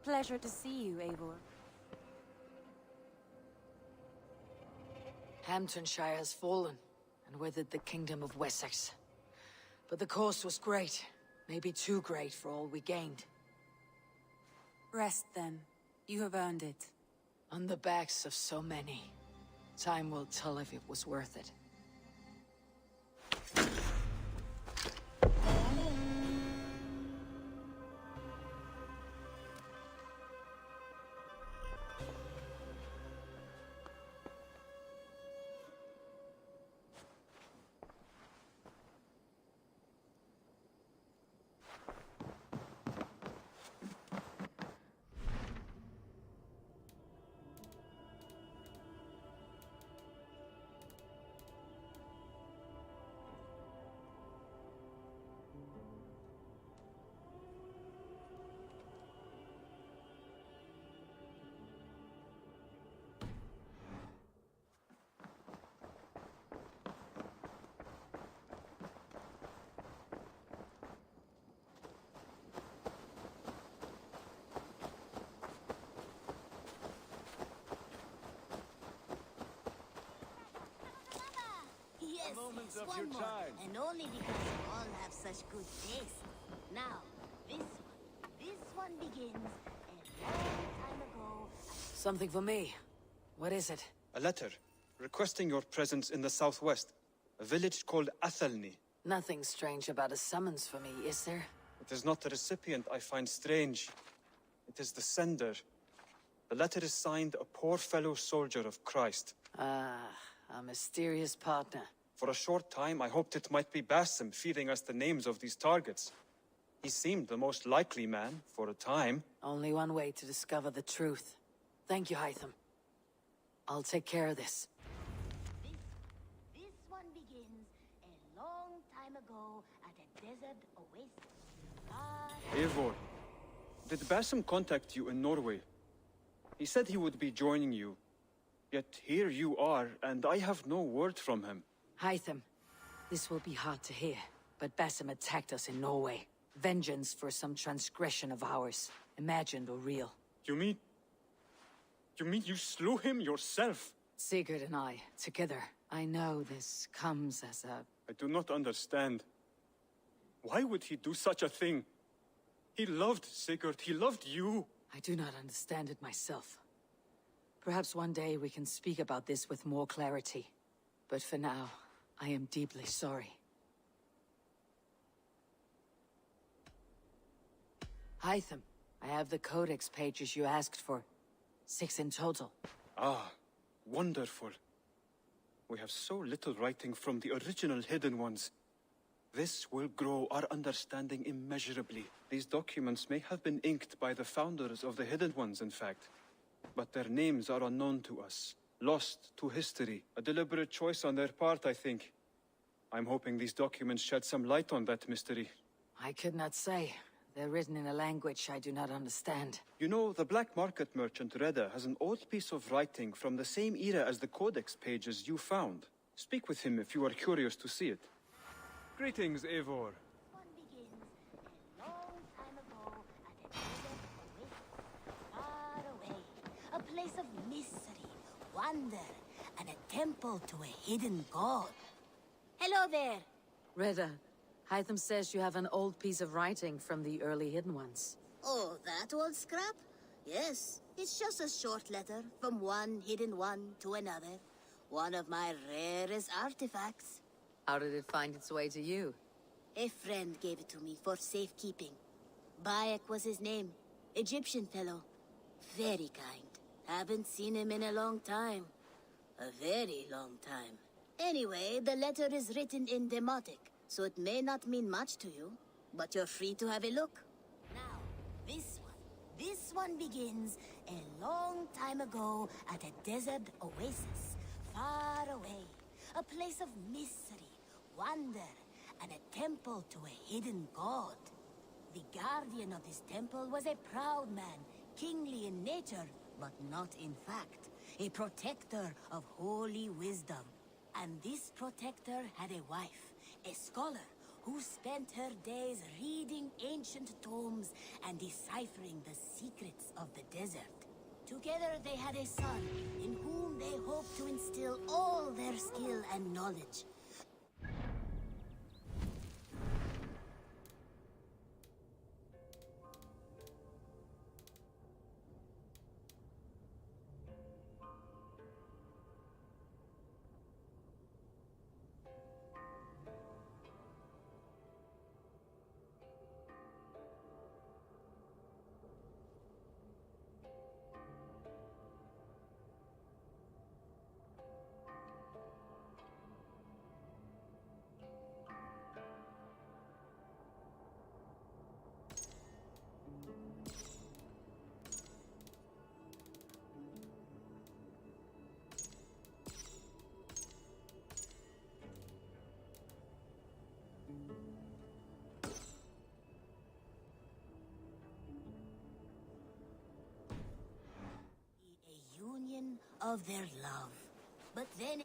Pleasure to see you, Eivor. Hamptonshire has fallen, and with it the kingdom of Wessex. But the cost was great, maybe too great for all we gained. Rest then. You have earned it. On the backs of so many. Time will tell if it was worth it. Yes, moment yes, of one your more. time. And only because you all have such good taste. Now, this one begins a long time ago. Something for me. What is it? A letter requesting your presence in the southwest, a village called Athelney. Nothing strange about a summons for me, is there? It is not the recipient I find strange. It is the sender. The letter is signed a poor fellow soldier of Christ. Ah, a mysterious partner. For a short time, I hoped it might be Basim feeding us the names of these targets. He seemed the most likely man, for a time. Only one way to discover the truth. Thank you, Hytham. I'll take care of this. This one begins a long time ago at a desert oasis. Eivor, did Basim contact you in Norway? He said he would be joining you. Yet here you are, and I have no word from him. Hytham, this will be hard to hear, but Basim attacked us in Norway. Vengeance for some transgression of ours, imagined or real. You mean you slew him yourself? Sigurd and I, together. I know this comes as a... I do not understand. Why would he do such a thing? He loved Sigurd, he loved you. I do not understand it myself. Perhaps one day we can speak about this with more clarity. But for now, I am deeply sorry. Hytham, I have the codex pages you asked for. 6 in total. Ah, wonderful. We have so little writing from the original Hidden Ones. This will grow our understanding immeasurably. These documents may have been inked by the founders of the Hidden Ones, in fact. But their names are unknown to us. Lost to history. A deliberate choice on their part, I think. I'm hoping these documents shed some light on that mystery. I could not say. They're written in a language I do not understand. You know, the black market merchant Reda has an old piece of writing from the same era as the codex pages you found. Speak with him if you are curious to see it. Greetings, Eivor. One begins a long time ago at a desert oasis far away. A place of mystery, wonder, and a temple to a hidden god. Hello there. Reda, Hytham says you have an old piece of writing from the early Hidden Ones. Oh, that old scrap? Yes, it's just a short letter from one hidden one to another. One of my rarest artifacts. How did it find its way to you? A friend gave it to me for safekeeping. Bayek was his name. Egyptian fellow. Very kind. Haven't seen him in a long time. A very long time. Anyway, the letter is written in Demotic, so it may not mean much to you, but you're free to have a look. Now, this one begins a long time ago at a desert oasis far away. A place of mystery, wonder, and a temple to a hidden god. The guardian of this temple was a proud man, kingly in nature, but not in fact. A protector of holy wisdom. And this protector had a wife, a scholar, who spent her days reading ancient tomes and deciphering the secrets of the desert. Together they had a son, in whom they hoped to instill all their skill and knowledge. Of their love. But then...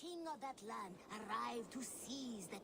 king of that land arrived to seize the...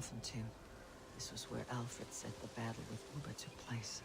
Athenton. This was where Alfred said the battle with Uber took place.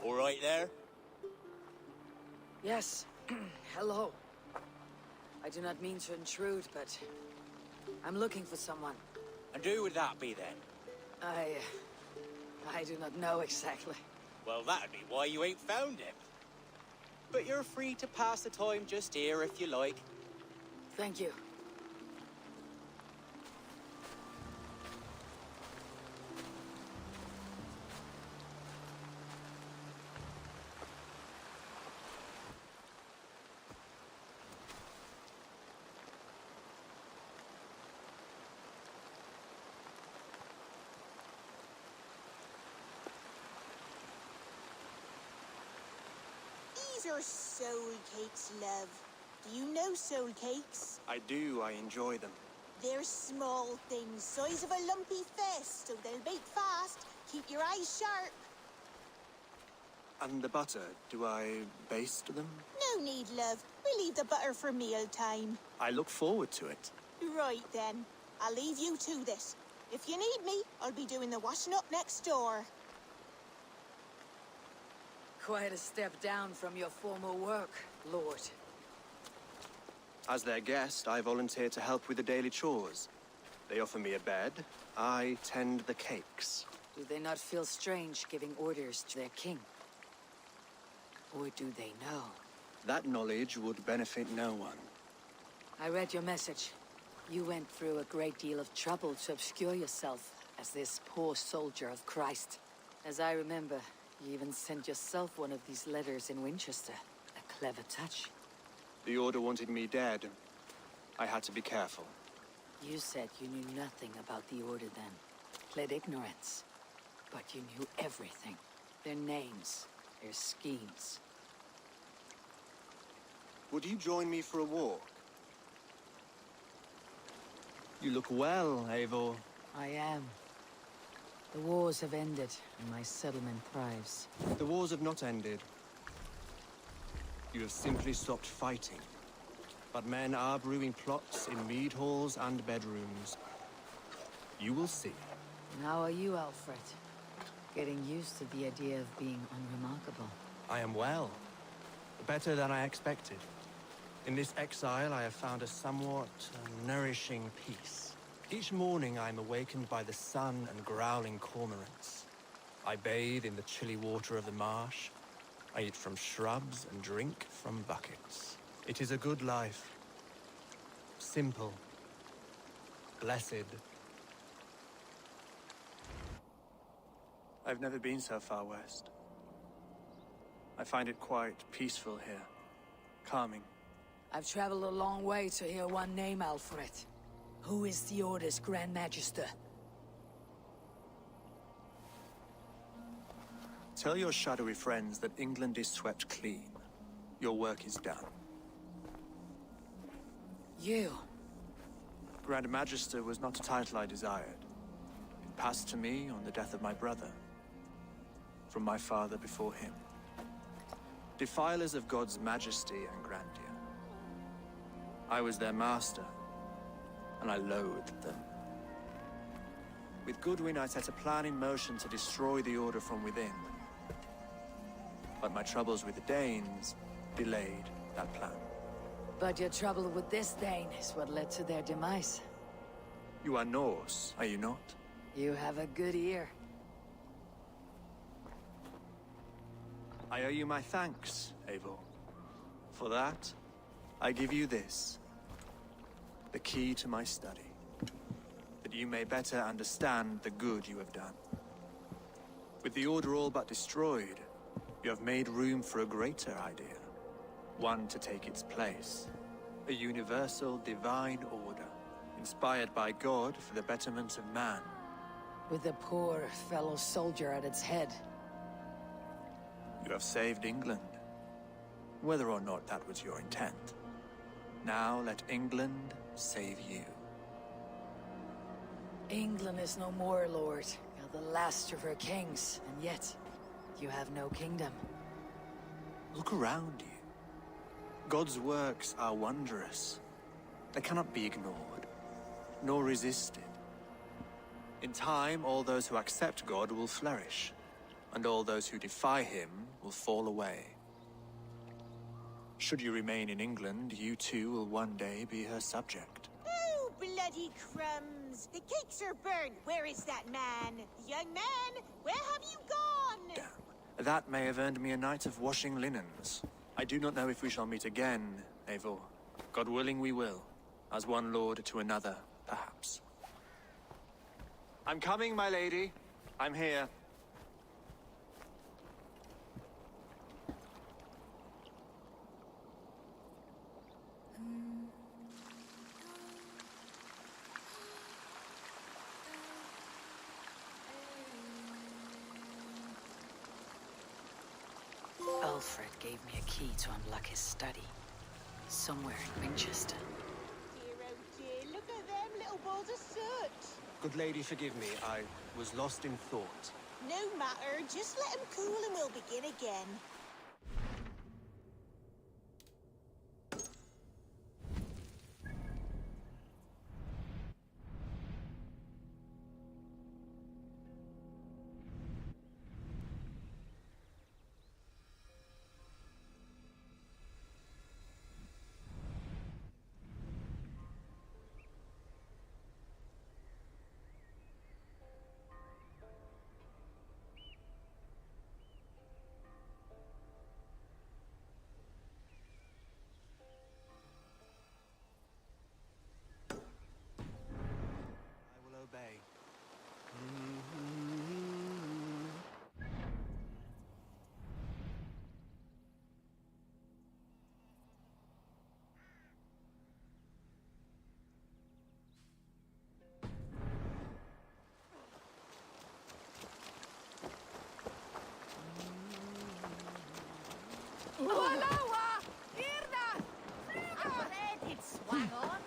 All right there? Yes. Hello. I do not mean to intrude, but I'm looking for someone. And who would that be then? I do not know exactly. Well, that'd be why you ain't found him. But you're free to pass the time just here if you like. Thank you. These are soul cakes, love. Do you know soul cakes? I do. I enjoy them. They're small things, size of a lumpy fist, so they'll bake fast. Keep your eyes sharp. And the butter, do I baste them? No need, love. We'll leave the butter for mealtime. I look forward to it. Right then. I'll leave you to this. If you need me, I'll be doing the washing up next door. Quite a step down from your former work, Lord. As their guest, I volunteer to help with the daily chores. They offer me a bed. I tend the cakes. Do they not feel strange giving orders to their king? Or do they know? That knowledge would benefit no one. I read your message. You went through a great deal of trouble to obscure yourself as this poor soldier of Christ. As I remember, you even sent yourself one of these letters in Winchester. A clever touch. The Order wanted me dead. I had to be careful. You said you knew nothing about the Order then. Pled ignorance. But you knew everything. Their names, their schemes. Would you join me for a walk? You look well, Eivor. I am. The wars have ended, and my settlement thrives. The wars have not ended. You have simply stopped fighting. But men are brewing plots in mead halls and bedrooms. You will see. And how are you, Alfred? Getting used to the idea of being unremarkable. I am well. Better than I expected. In this exile, I have found a somewhat nourishing peace. Each morning, I am awakened by the sun and growling cormorants. I bathe in the chilly water of the marsh. I eat from shrubs and drink from buckets. It is a good life. Simple. Blessed. I've never been so far west. I find it quite peaceful here. Calming. I've traveled a long way to hear one name, Alfred. Who is the Order's Grand Magister? Tell your shadowy friends that England is swept clean. Your work is done. You? Grand Magister was not a title I desired. It passed to me on the death of my brother. From my father before him. Defilers of God's majesty and grandeur. I was their master, and I loathed them. With Goodwin, I set a plan in motion to destroy the Order from within. But my troubles with the Danes delayed that plan. But your trouble with this Dane is what led to their demise. You are Norse, are you not? You have a good ear. I owe you my thanks, Eivor. For that, I give you this. The key to my study. That you may better understand the good you have done. With the Order all but destroyed, you have made room for a greater idea. One to take its place. A universal divine order, inspired by God for the betterment of man. With a poor fellow soldier at its head. You have saved England. Whether or not that was your intent. Now let England save you. England is no more, Lord. You're the last of her kings, and yet you have no kingdom. Look around you. God's works are wondrous. They cannot be ignored, nor resisted. In time, all those who accept God will flourish, and all those who defy him will fall away. Should you remain in England, you too will one day be her subject. Oh, bloody crumbs! The cakes are burned. Where is that man? Young man, where have you gone? That may have earned me a night of washing linens. I do not know if we shall meet again, Eivor. God willing we will. As one lord to another, perhaps. I'm coming, my lady. I'm here. Alfred gave me a key to unlock his study. Somewhere in Winchester. Dear, oh dear, look at them little balls of soot. Good lady, forgive me. I was lost in thought. No matter, just let him cool and we'll begin again. Obey. Aloha! Irda! I'm glad it swung on.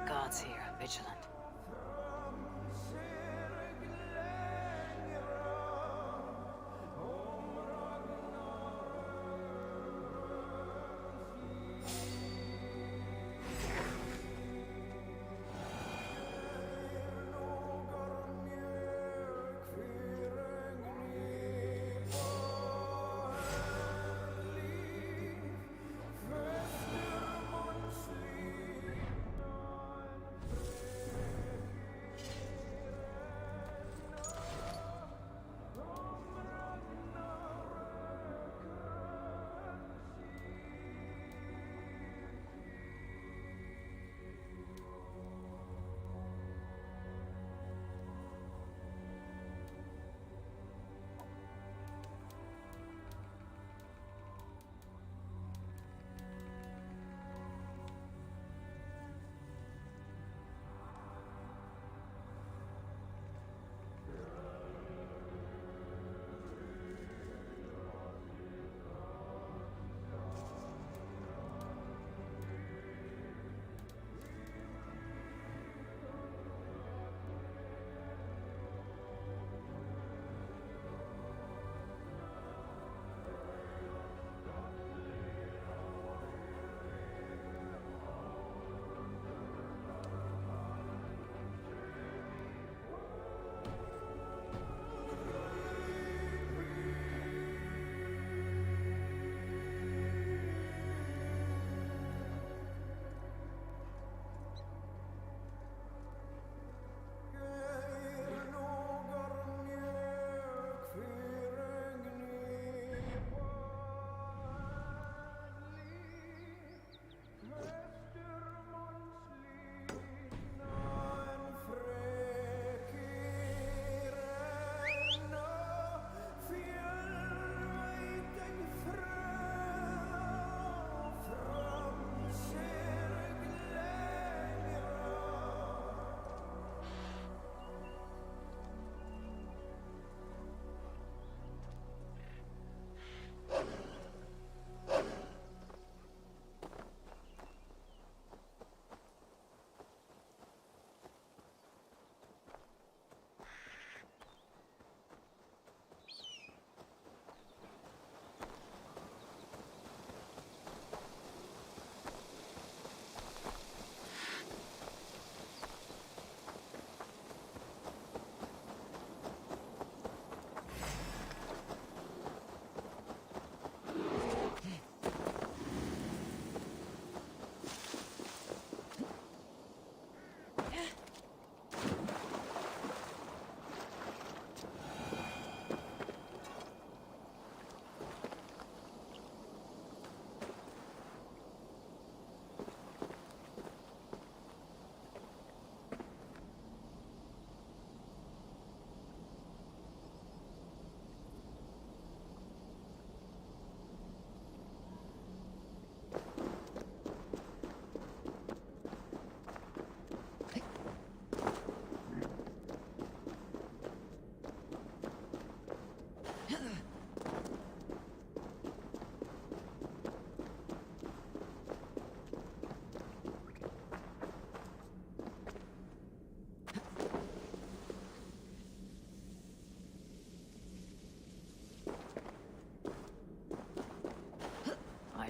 Guards here, vigilant.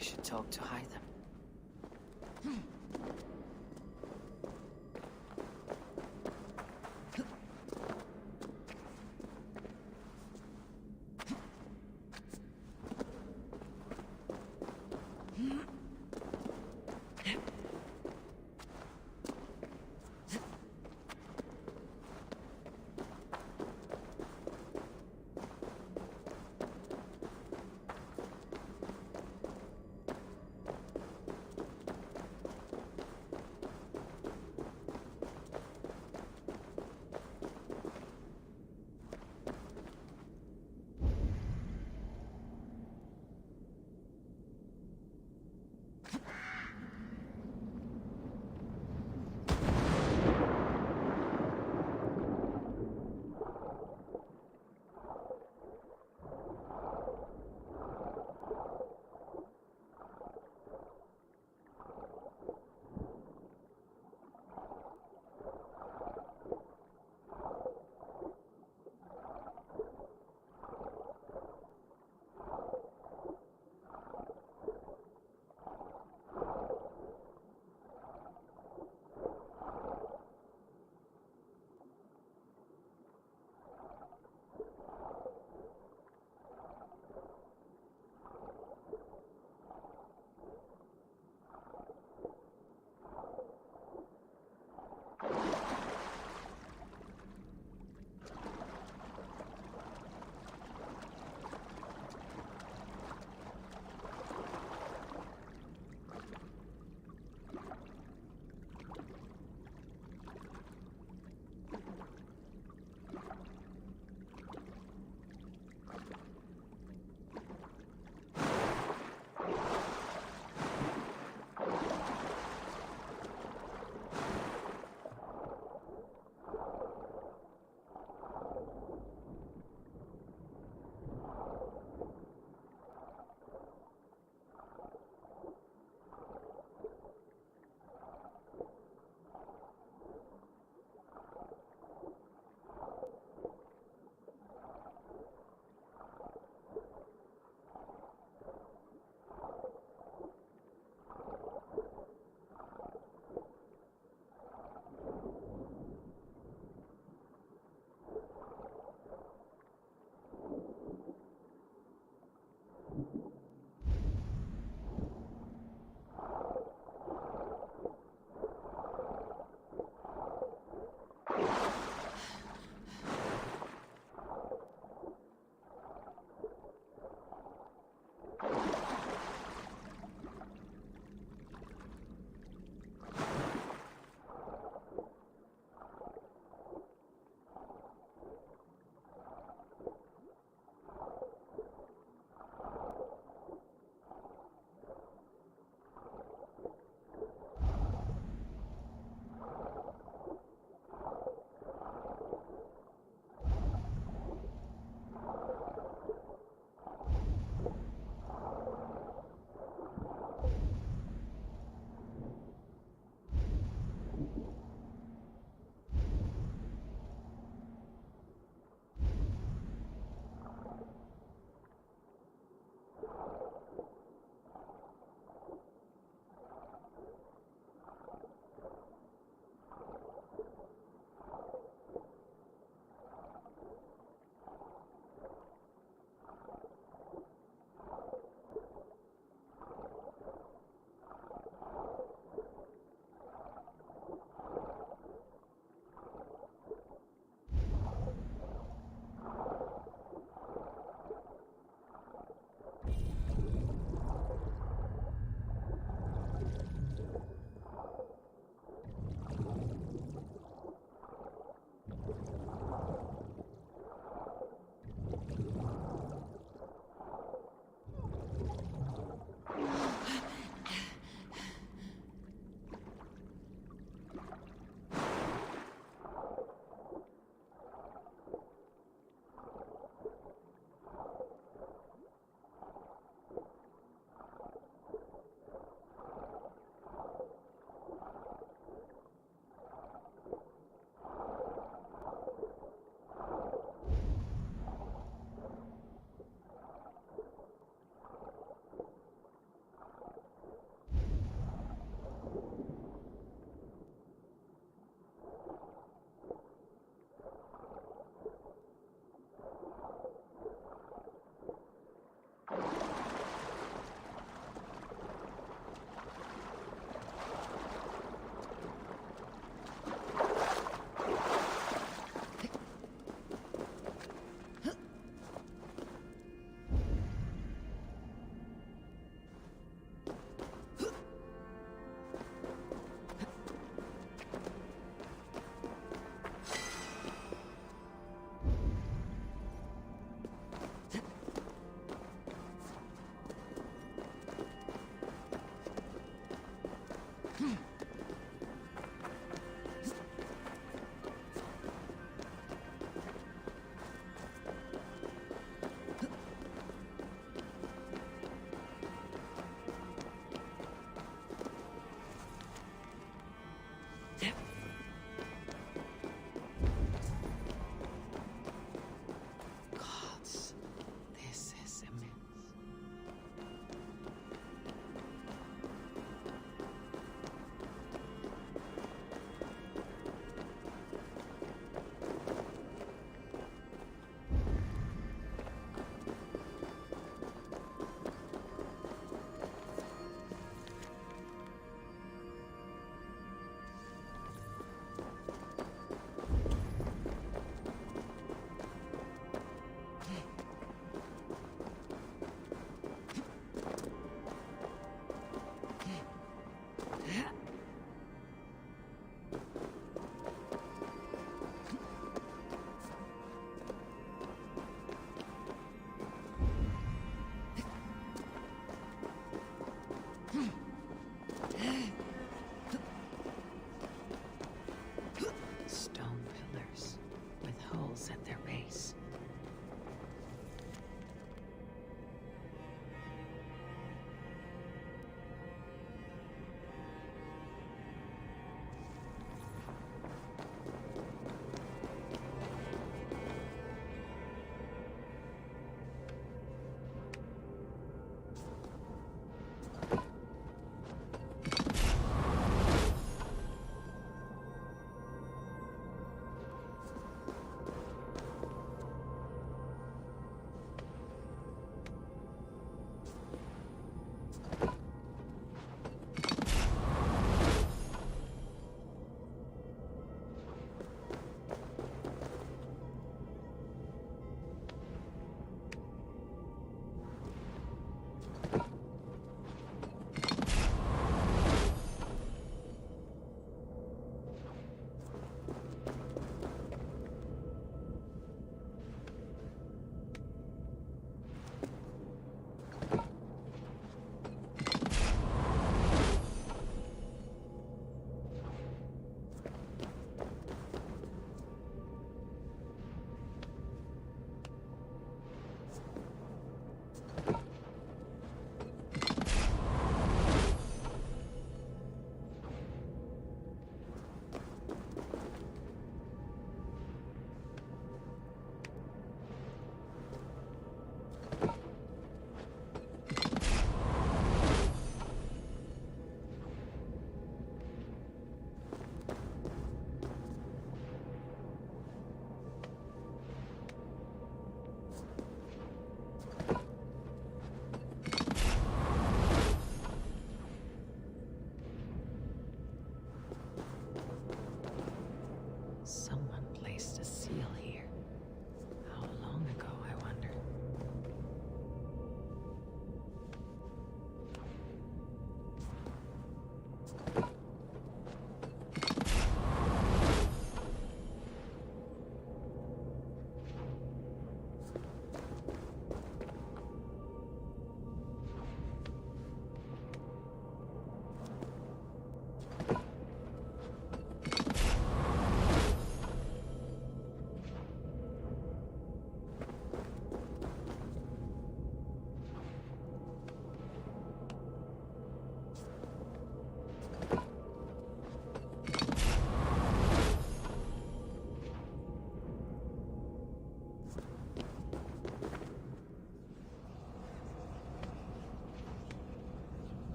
I should talk to hide them.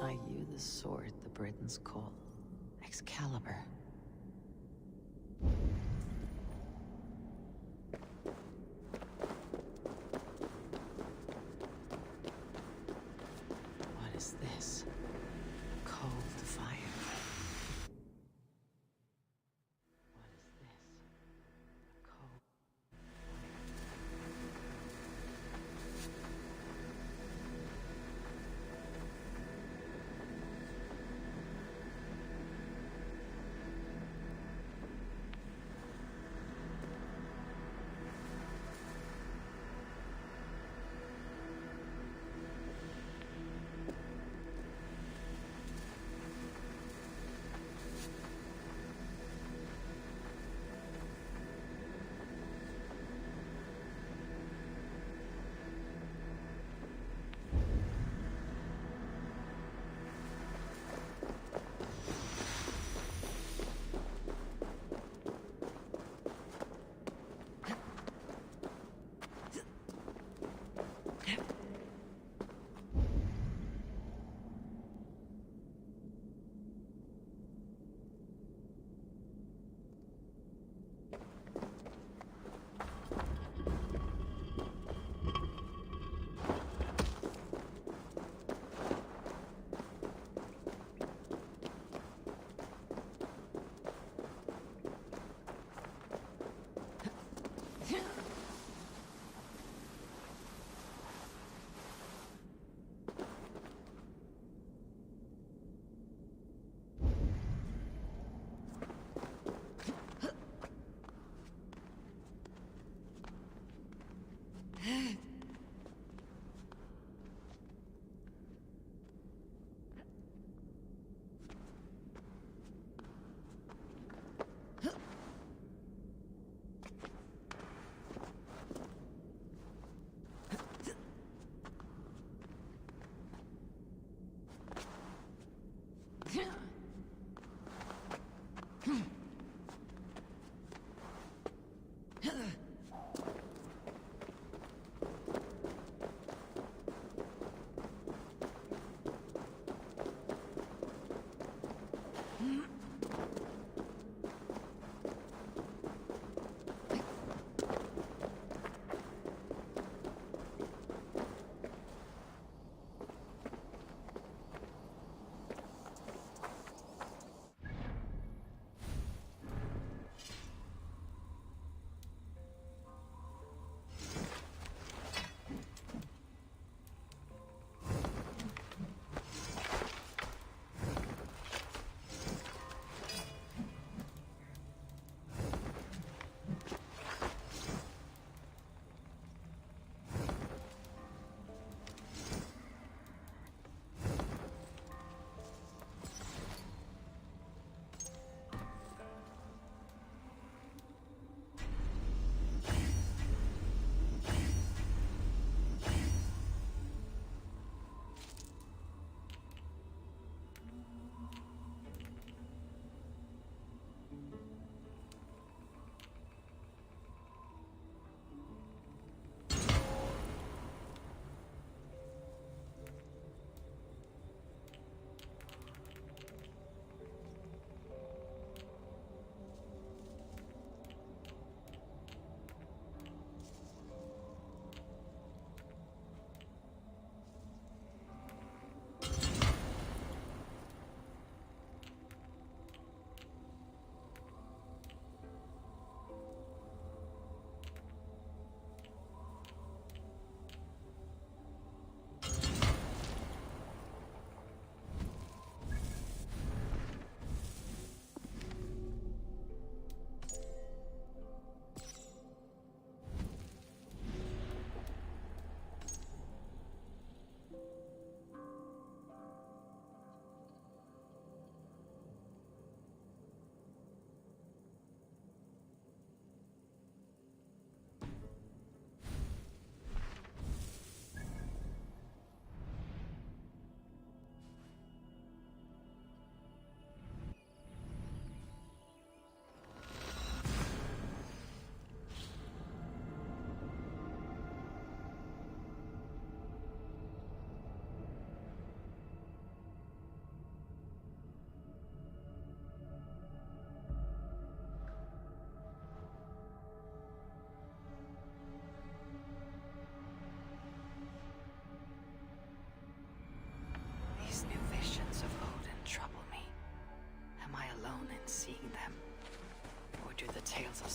Are you the sword the Britons call Excalibur? What is this? Cold fire. What is this? Cold.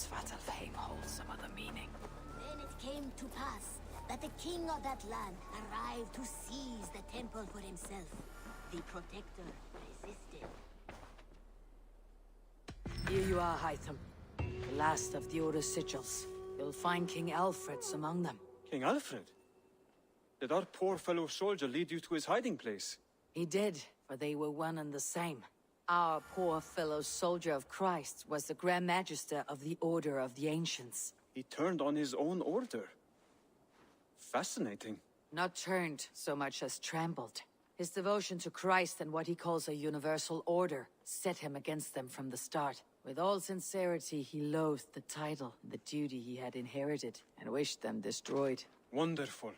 Svartalfheim holds some other meaning. Then it came to pass that the king of that land arrived to seize the temple for himself. The protector resisted. Here you are, Hytham. The last of the Order's sigils. You'll find King Alfred's among them. King Alfred? Did our poor fellow soldier lead you to his hiding place? He did, for they were one and the same. Our poor fellow soldier of Christ was the Grand Magister of the Order of the Ancients. He turned on his own order. Fascinating. Not turned so much as trampled. His devotion to Christ and what he calls a universal order set him against them from the start. With all sincerity, he loathed the title and the duty he had inherited, and wished them destroyed. Wonderful.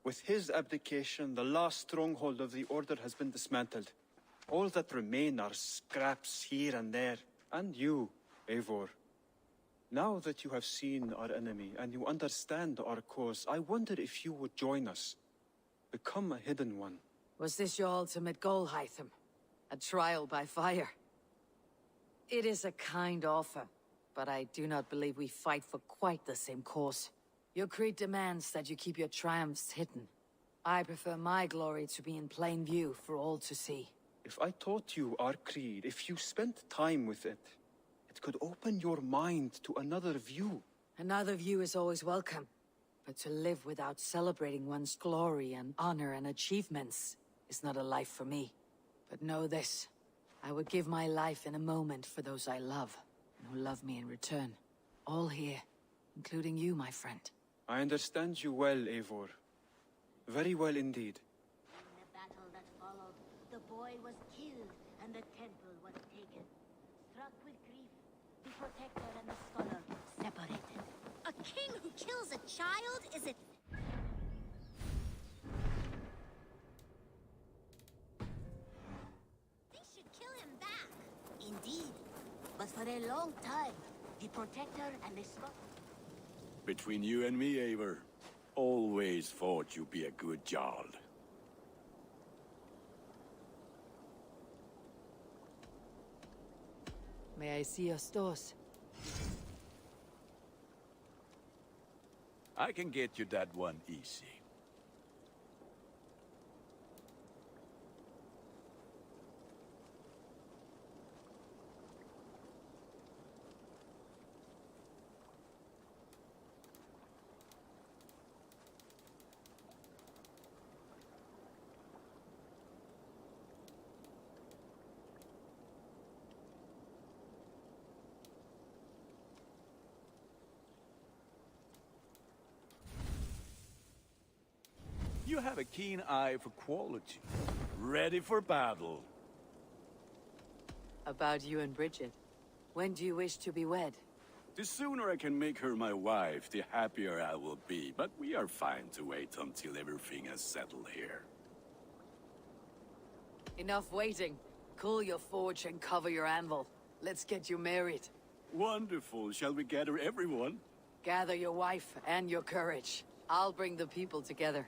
With his abdication, the last stronghold of the Order has been dismantled. All that remain are scraps here and there. And you, Eivor. Now that you have seen our enemy and you understand our cause, I wonder if you would join us. Become a hidden one. Was this your ultimate goal, Hytham? A trial by fire? It is a kind offer, but I do not believe we fight for quite the same cause. Your creed demands that you keep your triumphs hidden. I prefer my glory to be in plain view for all to see. If I taught you our creed, if you spent time with it, it could open your mind to another view. Another view is always welcome, but to live without celebrating one's glory and honor and achievements is not a life for me. But know this, I would give my life in a moment for those I love, and who love me in return. All here, including you, my friend. I understand you well, Eivor. Very well indeed. In the battle that followed, the boy was killed and the temple was taken. Struck with grief, the protector and the scholar separated. A king who kills a child is a... They should kill him back. Indeed. But for a long time, the protector and the scholar... Between you and me, Eivor, always thought you'd be a good Jarl. May I see your stores? I can get you that one easy. You have a keen eye for quality. Ready for battle. About you and Bridget. When do you wish to be wed? The sooner I can make her my wife, the happier I will be. But we are fine to wait until everything has settled here. Enough waiting. Cool your forge and cover your anvil. Let's get you married. Wonderful. Shall we gather everyone? Gather your wife and your courage. I'll bring the people together.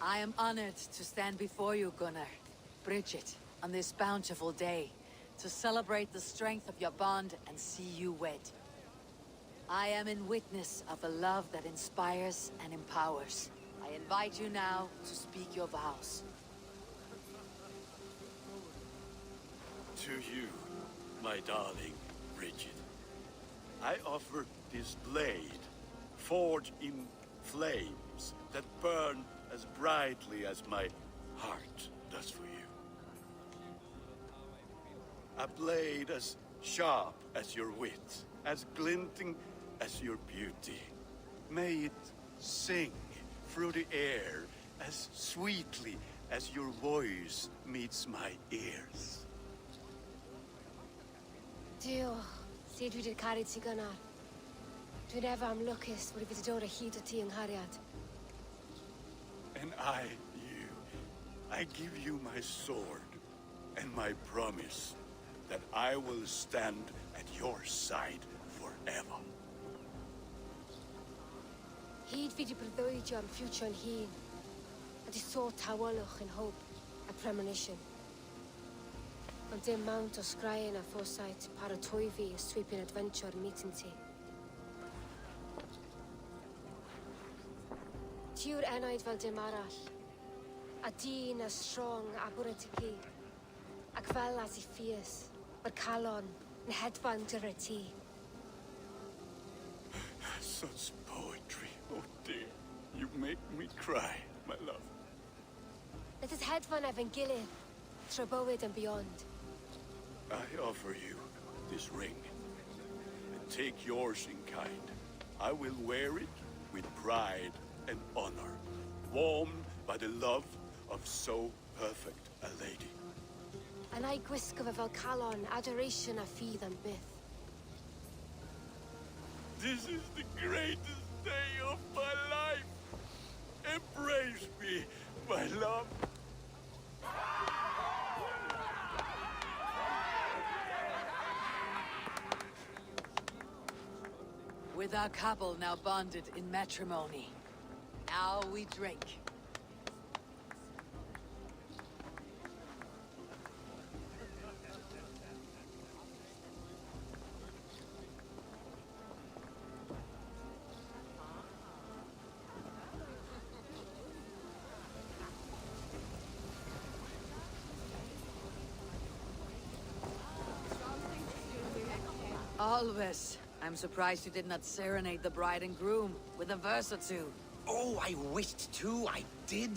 I am honored to stand before you, Gunnar, Bridget, on this bountiful day, to celebrate the strength of your bond and see you wed. I am in witness of a love that inspires and empowers. I invite you now to speak your vows. To you, my darling Bridget, I offer this blade, forged in flames that burn as brightly as my heart does for you. A blade as sharp as your wit, as glinting as your beauty. May it sing through the air as sweetly as your voice meets my ears. Dio, sé du det carit si Gunnar. Du never am lucas, would it be the door hit at and Harriet. And I, I give you my sword and my promise that I will stand at your side forever. Hyd fi di breuddwydio am future yn hun, a di sôn tawalwch yn hope, a premonition. Ond dim mount o sgraen a foresight paratoi fi a sweeping adventure meeting ti. Tiw'r enaid fel dim arall, a dyn as strong a bwrdd y ci, ac fel as I fierce, mae'r calon yn hedfan dyr y ti. Such poetry, oh dear. You make me cry, my love. Let us hedfan efo'n gilydd, tro bywyd and beyond. I offer you this ring, and take yours in kind. I will wear it with pride and honor, warmed by the love of so perfect a lady. And I gwisgo fe fel calon, adoration a ffydd am byth. This is the greatest day of my life. Embrace me, my love. With our couple now bonded in matrimony, now we drink. Always. I'm surprised you did not serenade the bride and groom with a verse or two. Oh, I wished to, I did.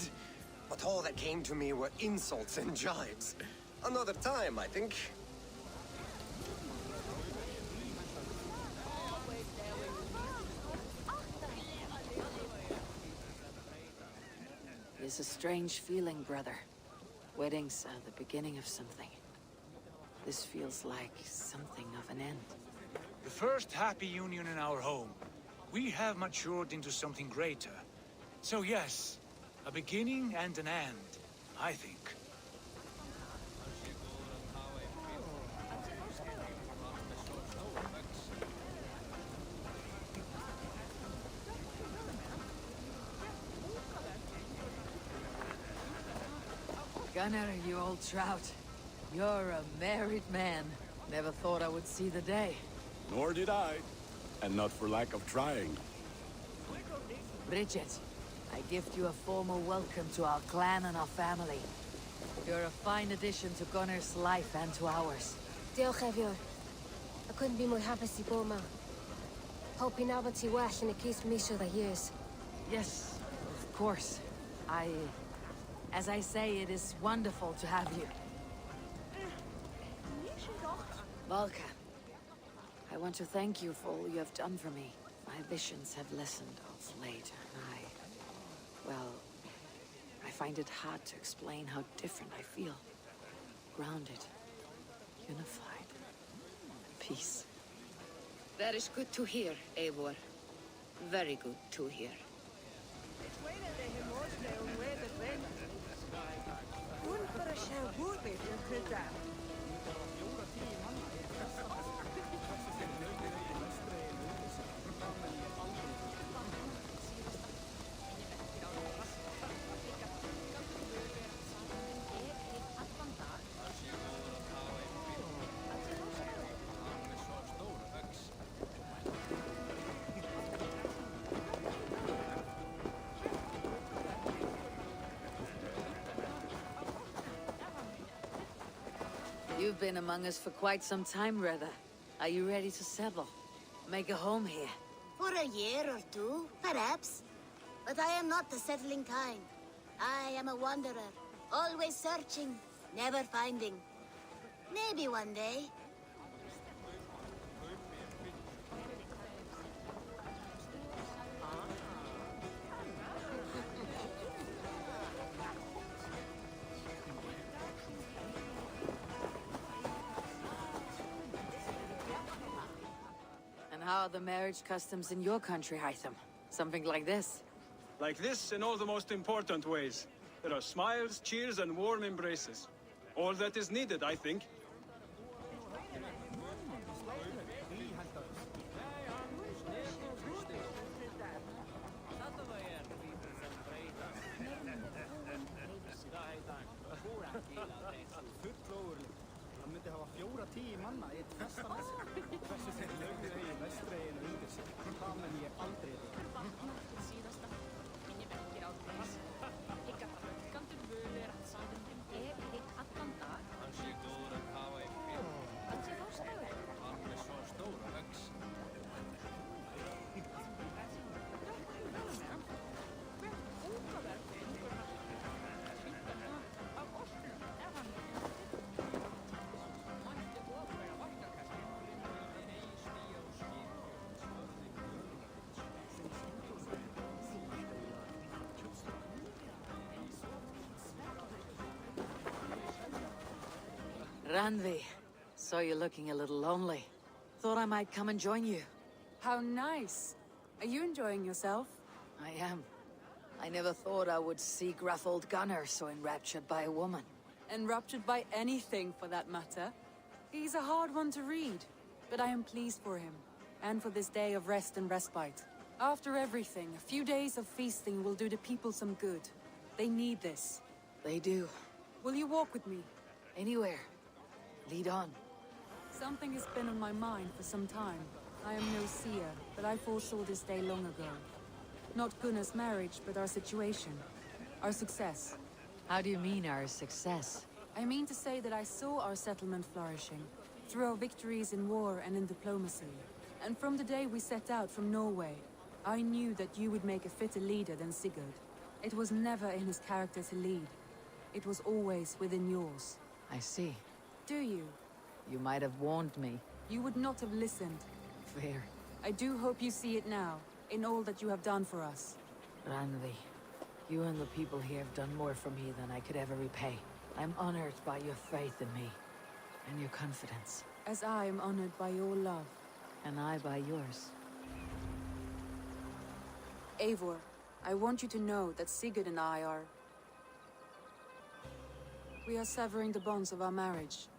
But all that came to me were insults and jibes. Another time, I think. It's a strange feeling, brother. Weddings are the beginning of something. This feels like something of an end. The first happy union in our home. We have matured into something greater. So yes, a beginning and an end, I think. Gunnar, you old trout. You're a married man. Never thought I would see the day. Nor did I. And not for lack of trying. Bridget, I gift you a formal welcome to our clan and our family. You're a fine addition to Gunnar's life and to ours. Diolch, Efior. I couldn't be more hapus I bod yma. Hope I nabod ti well yn y cys misoedd a years. Yes, of course. As I say, it is wonderful to have you. Valka, I want to thank you for all you have done for me. My visions have lessened of late, and I find it hard to explain how different I feel. Grounded, unified, at peace. That is good to hear, Eivor. Very good to hear. You've been among us for quite some time, Rether. Are you ready to settle? Make a home here? For a year or two, perhaps. But I am not the settling kind. I am a wanderer, always searching, never finding. Maybe one day. How are the marriage customs in your country, Hytham? Something like this? Like this in all the most important ways. There are smiles, cheers, and warm embraces. All that is needed, I think. Randvi, saw you looking a little lonely. Thought I might come and join you. How nice. Are you enjoying yourself? I am. I never thought I would see gruff old Gunnar so enraptured by a woman. Enraptured by anything, for that matter. He's a hard one to read, but I am pleased for him, and for this day of rest and respite. After everything, a few days of feasting will do the people some good. They need this. They do. Will you walk with me? Anywhere. Lead on. Something has been on my mind for some time. I am no seer, but I foresaw this day long ago. Not Gunnar's marriage, but our situation. Our success. How do you mean, our success? I mean to say that I saw our settlement flourishing, through our victories in war and in diplomacy. And from the day we set out from Norway, I knew that you would make a fitter leader than Sigurd. It was never in his character to lead. It was always within yours. I see. Do you? You might have warned me. You would not have listened. Fair. I do hope you see it now, in all that you have done for us. Randvi, you and the people here have done more for me than I could ever repay. I'm honored by your faith in me, and your confidence. As I am honored by your love. And I by yours. Eivor, I want you to know that Sigurd and I are... We are severing the bonds of our marriage.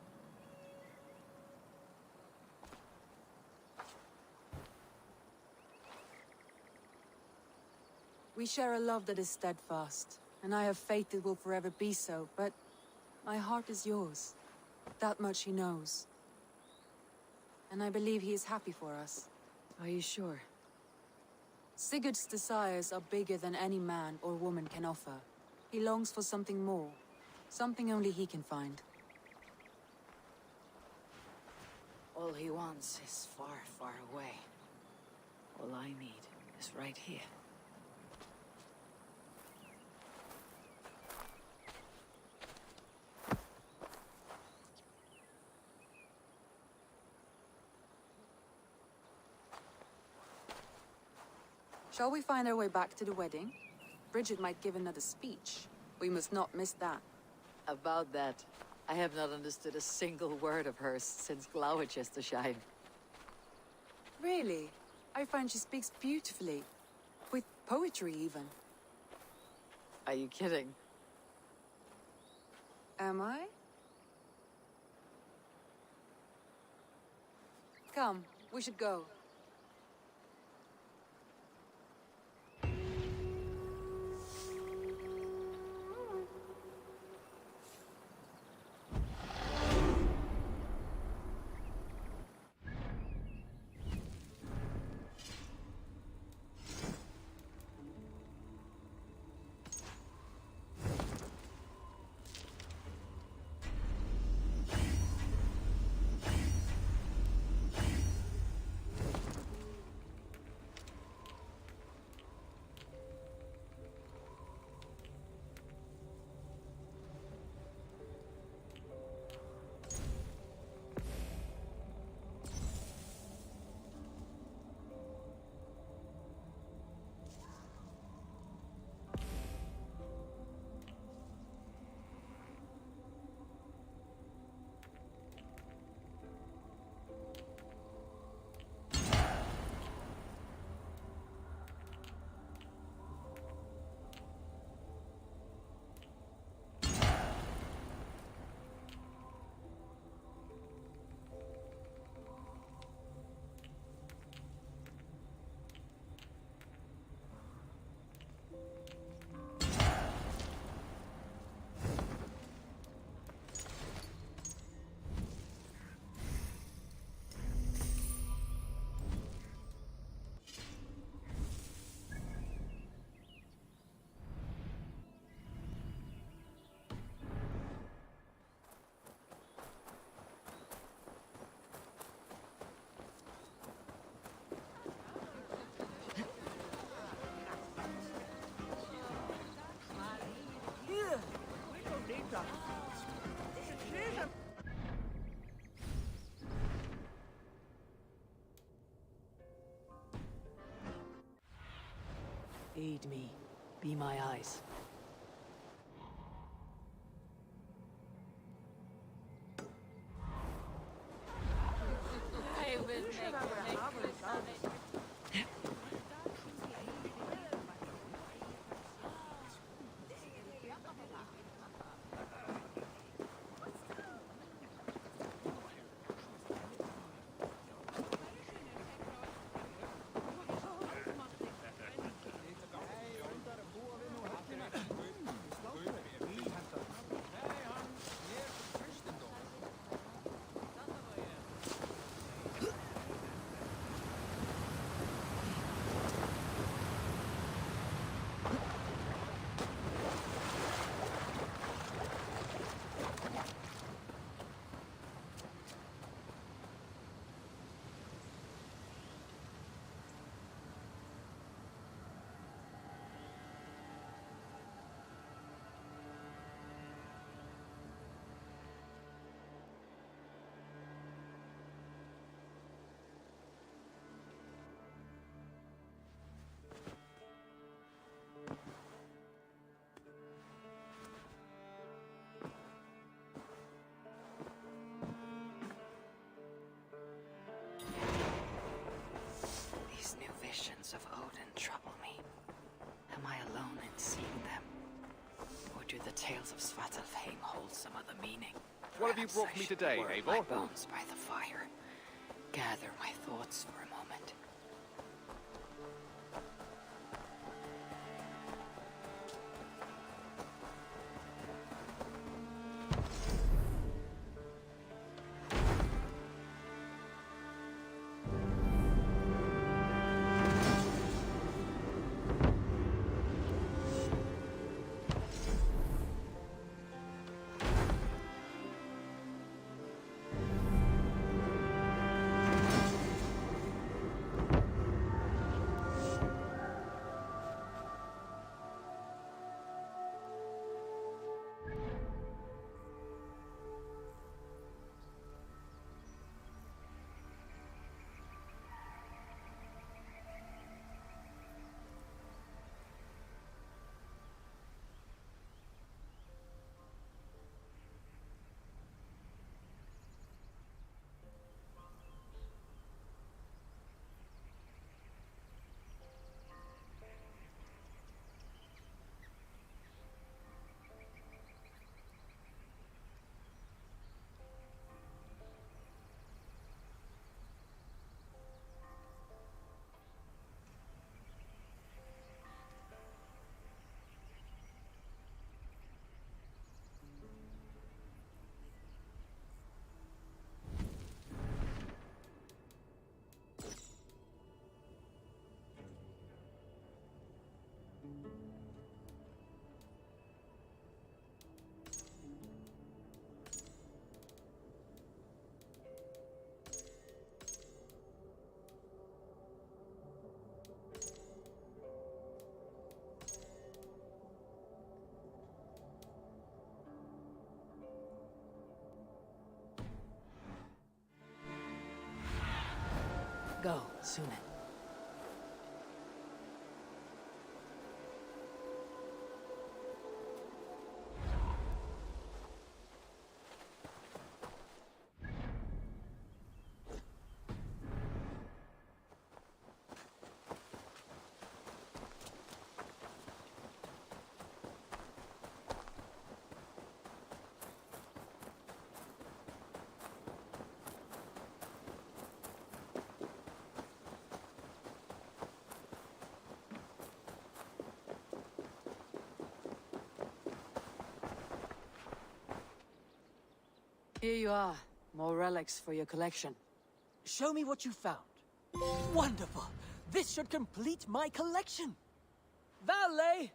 We share a love that is steadfast, and I have faith it will forever be so, but my heart is yours. That much he knows. And I believe he is happy for us. Are you sure? Sigurd's desires are bigger than any man or woman can offer. He longs for something more, something only he can find. All he wants is far, far away. All I need is right here. Shall we find our way back to the wedding? Bridget might give another speech. We must not miss that. About that, I have not understood a single word of hers since Gloucestershire. Really? I find she speaks beautifully. With poetry, even. Are you kidding? Am I? Come, we should go. Aid me. Be my eyes. I will make of it. These new visions of Odin trouble me. Am I alone in seeing them? Or do the tales of Svartalfheim hold some other meaning? What have you brought me today, Warm Eivor? my bones by the fire. Gather my thoughts for a moment. Go, Sunan. Here you are. More relics for your collection. Show me what you found. Wonderful! This should complete my collection! Valet!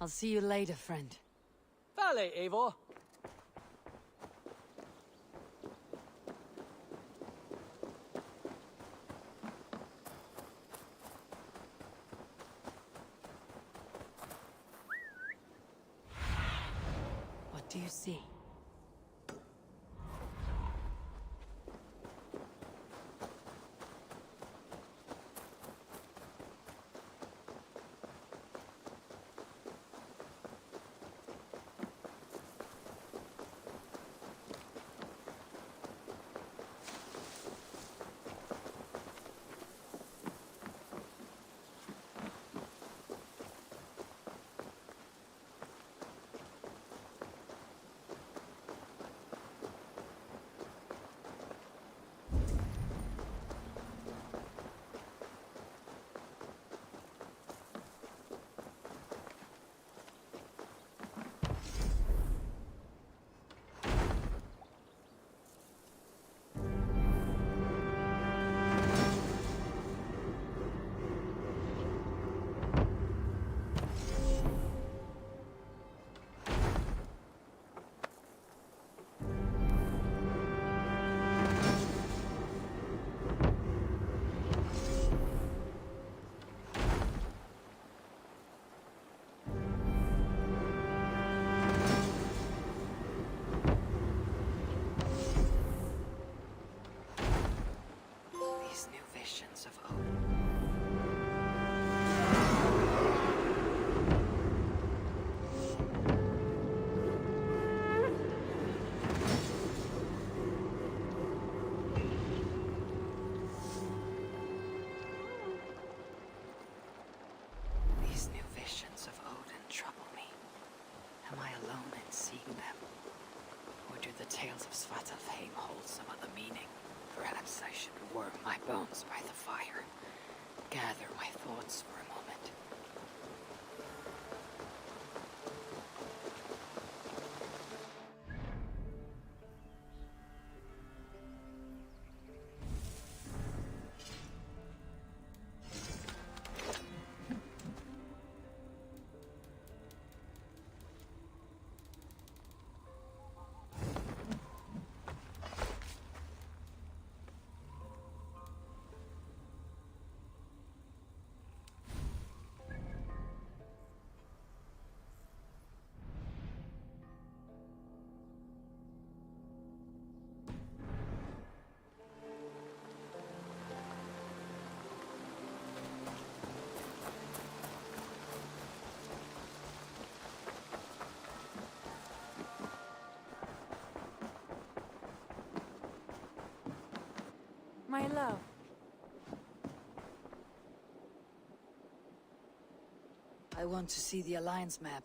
I'll see you later, friend. Vale, Eivor. What do you see? These new visions of Odin. These new visions of Odin trouble me. Am I alone in seeing them? Or do the tales of Svartalfheim hold some other meaning? Perhaps I should warm my bones by the fire. Gather my thoughts for a moment. My love. I want to see the Alliance map.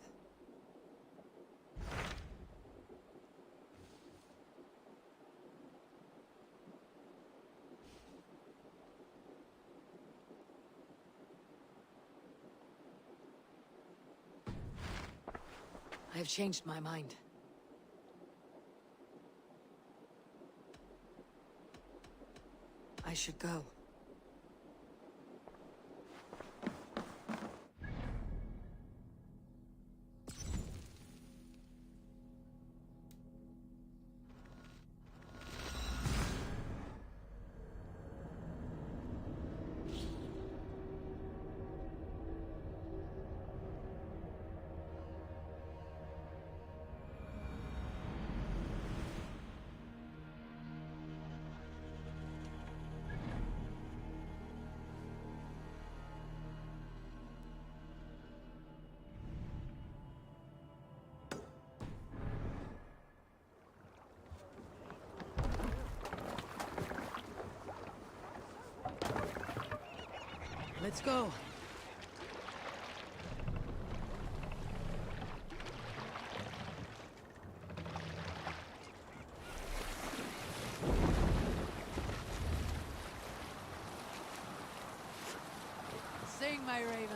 I have changed my mind. I should go. Let's go. Sing, my ravens.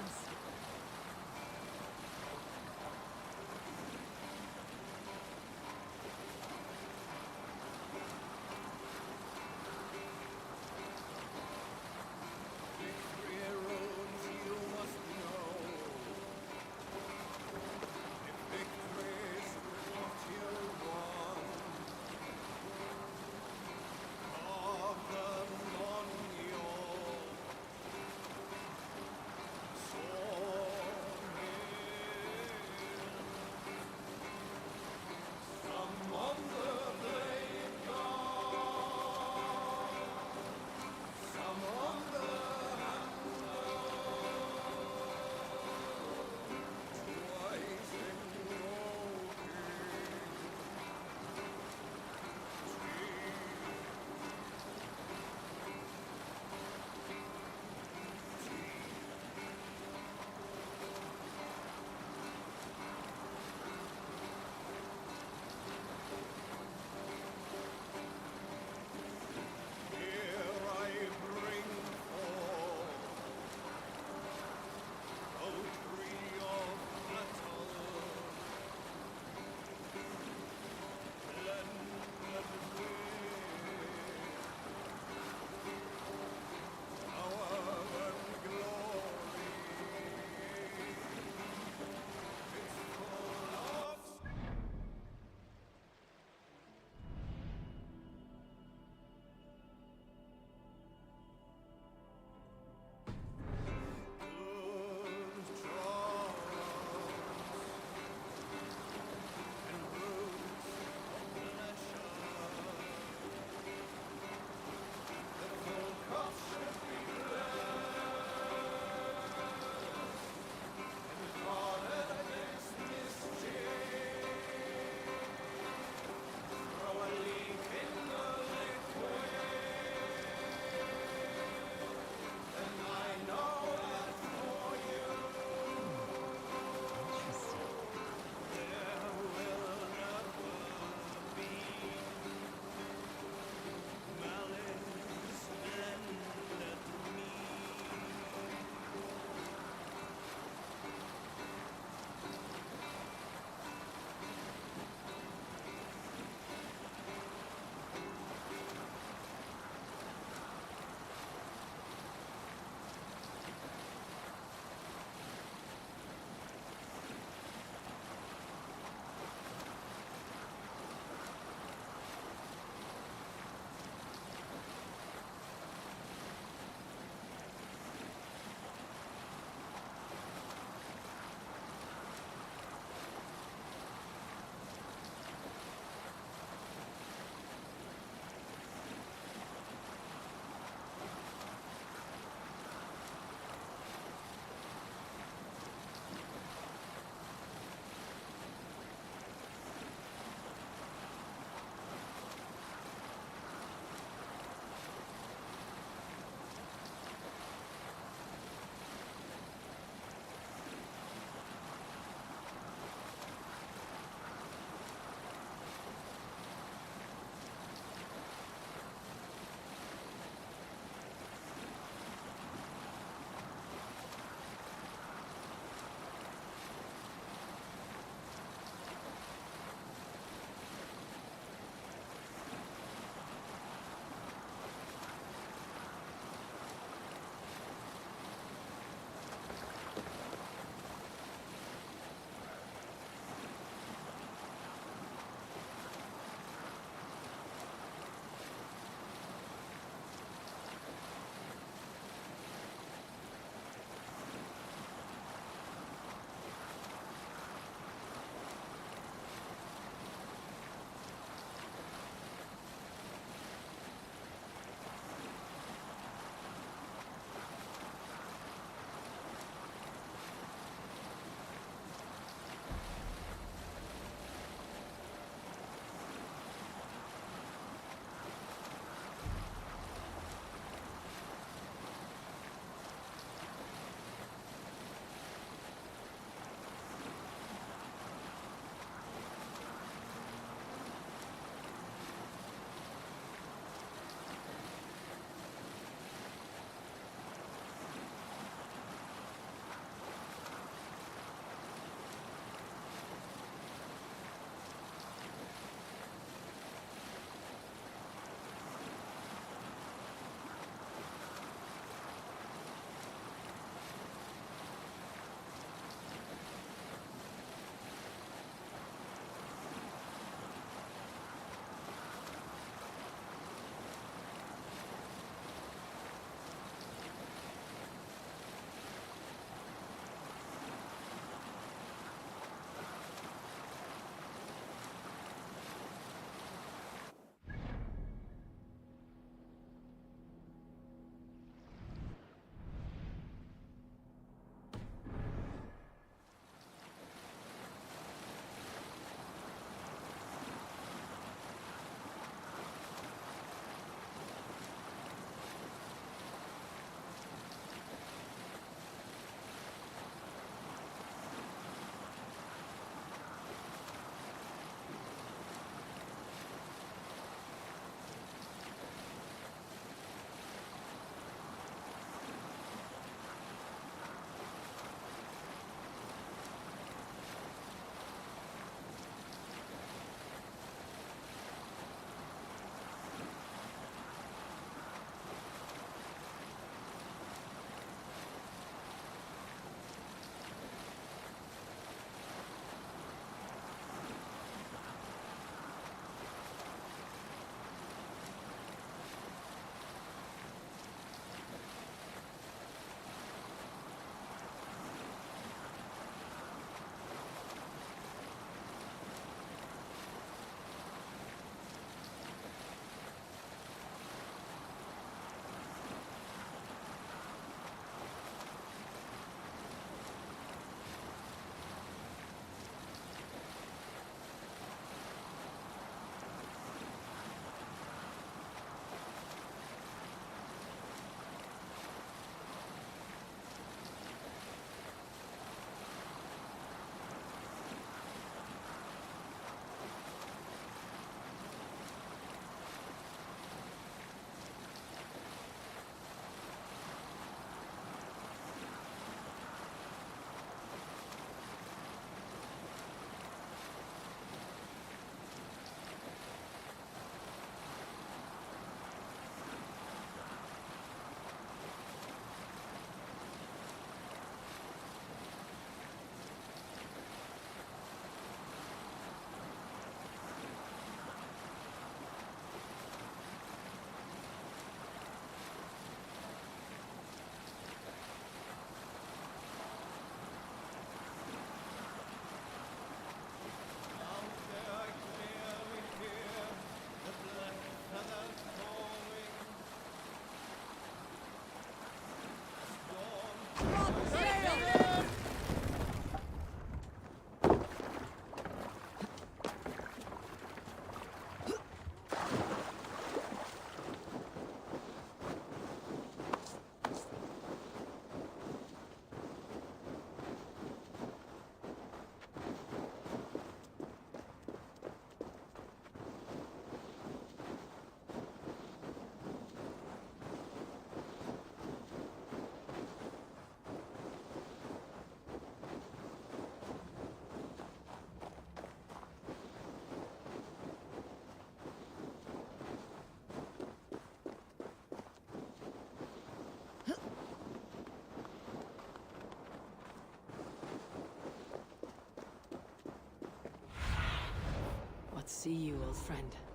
see you, old friend.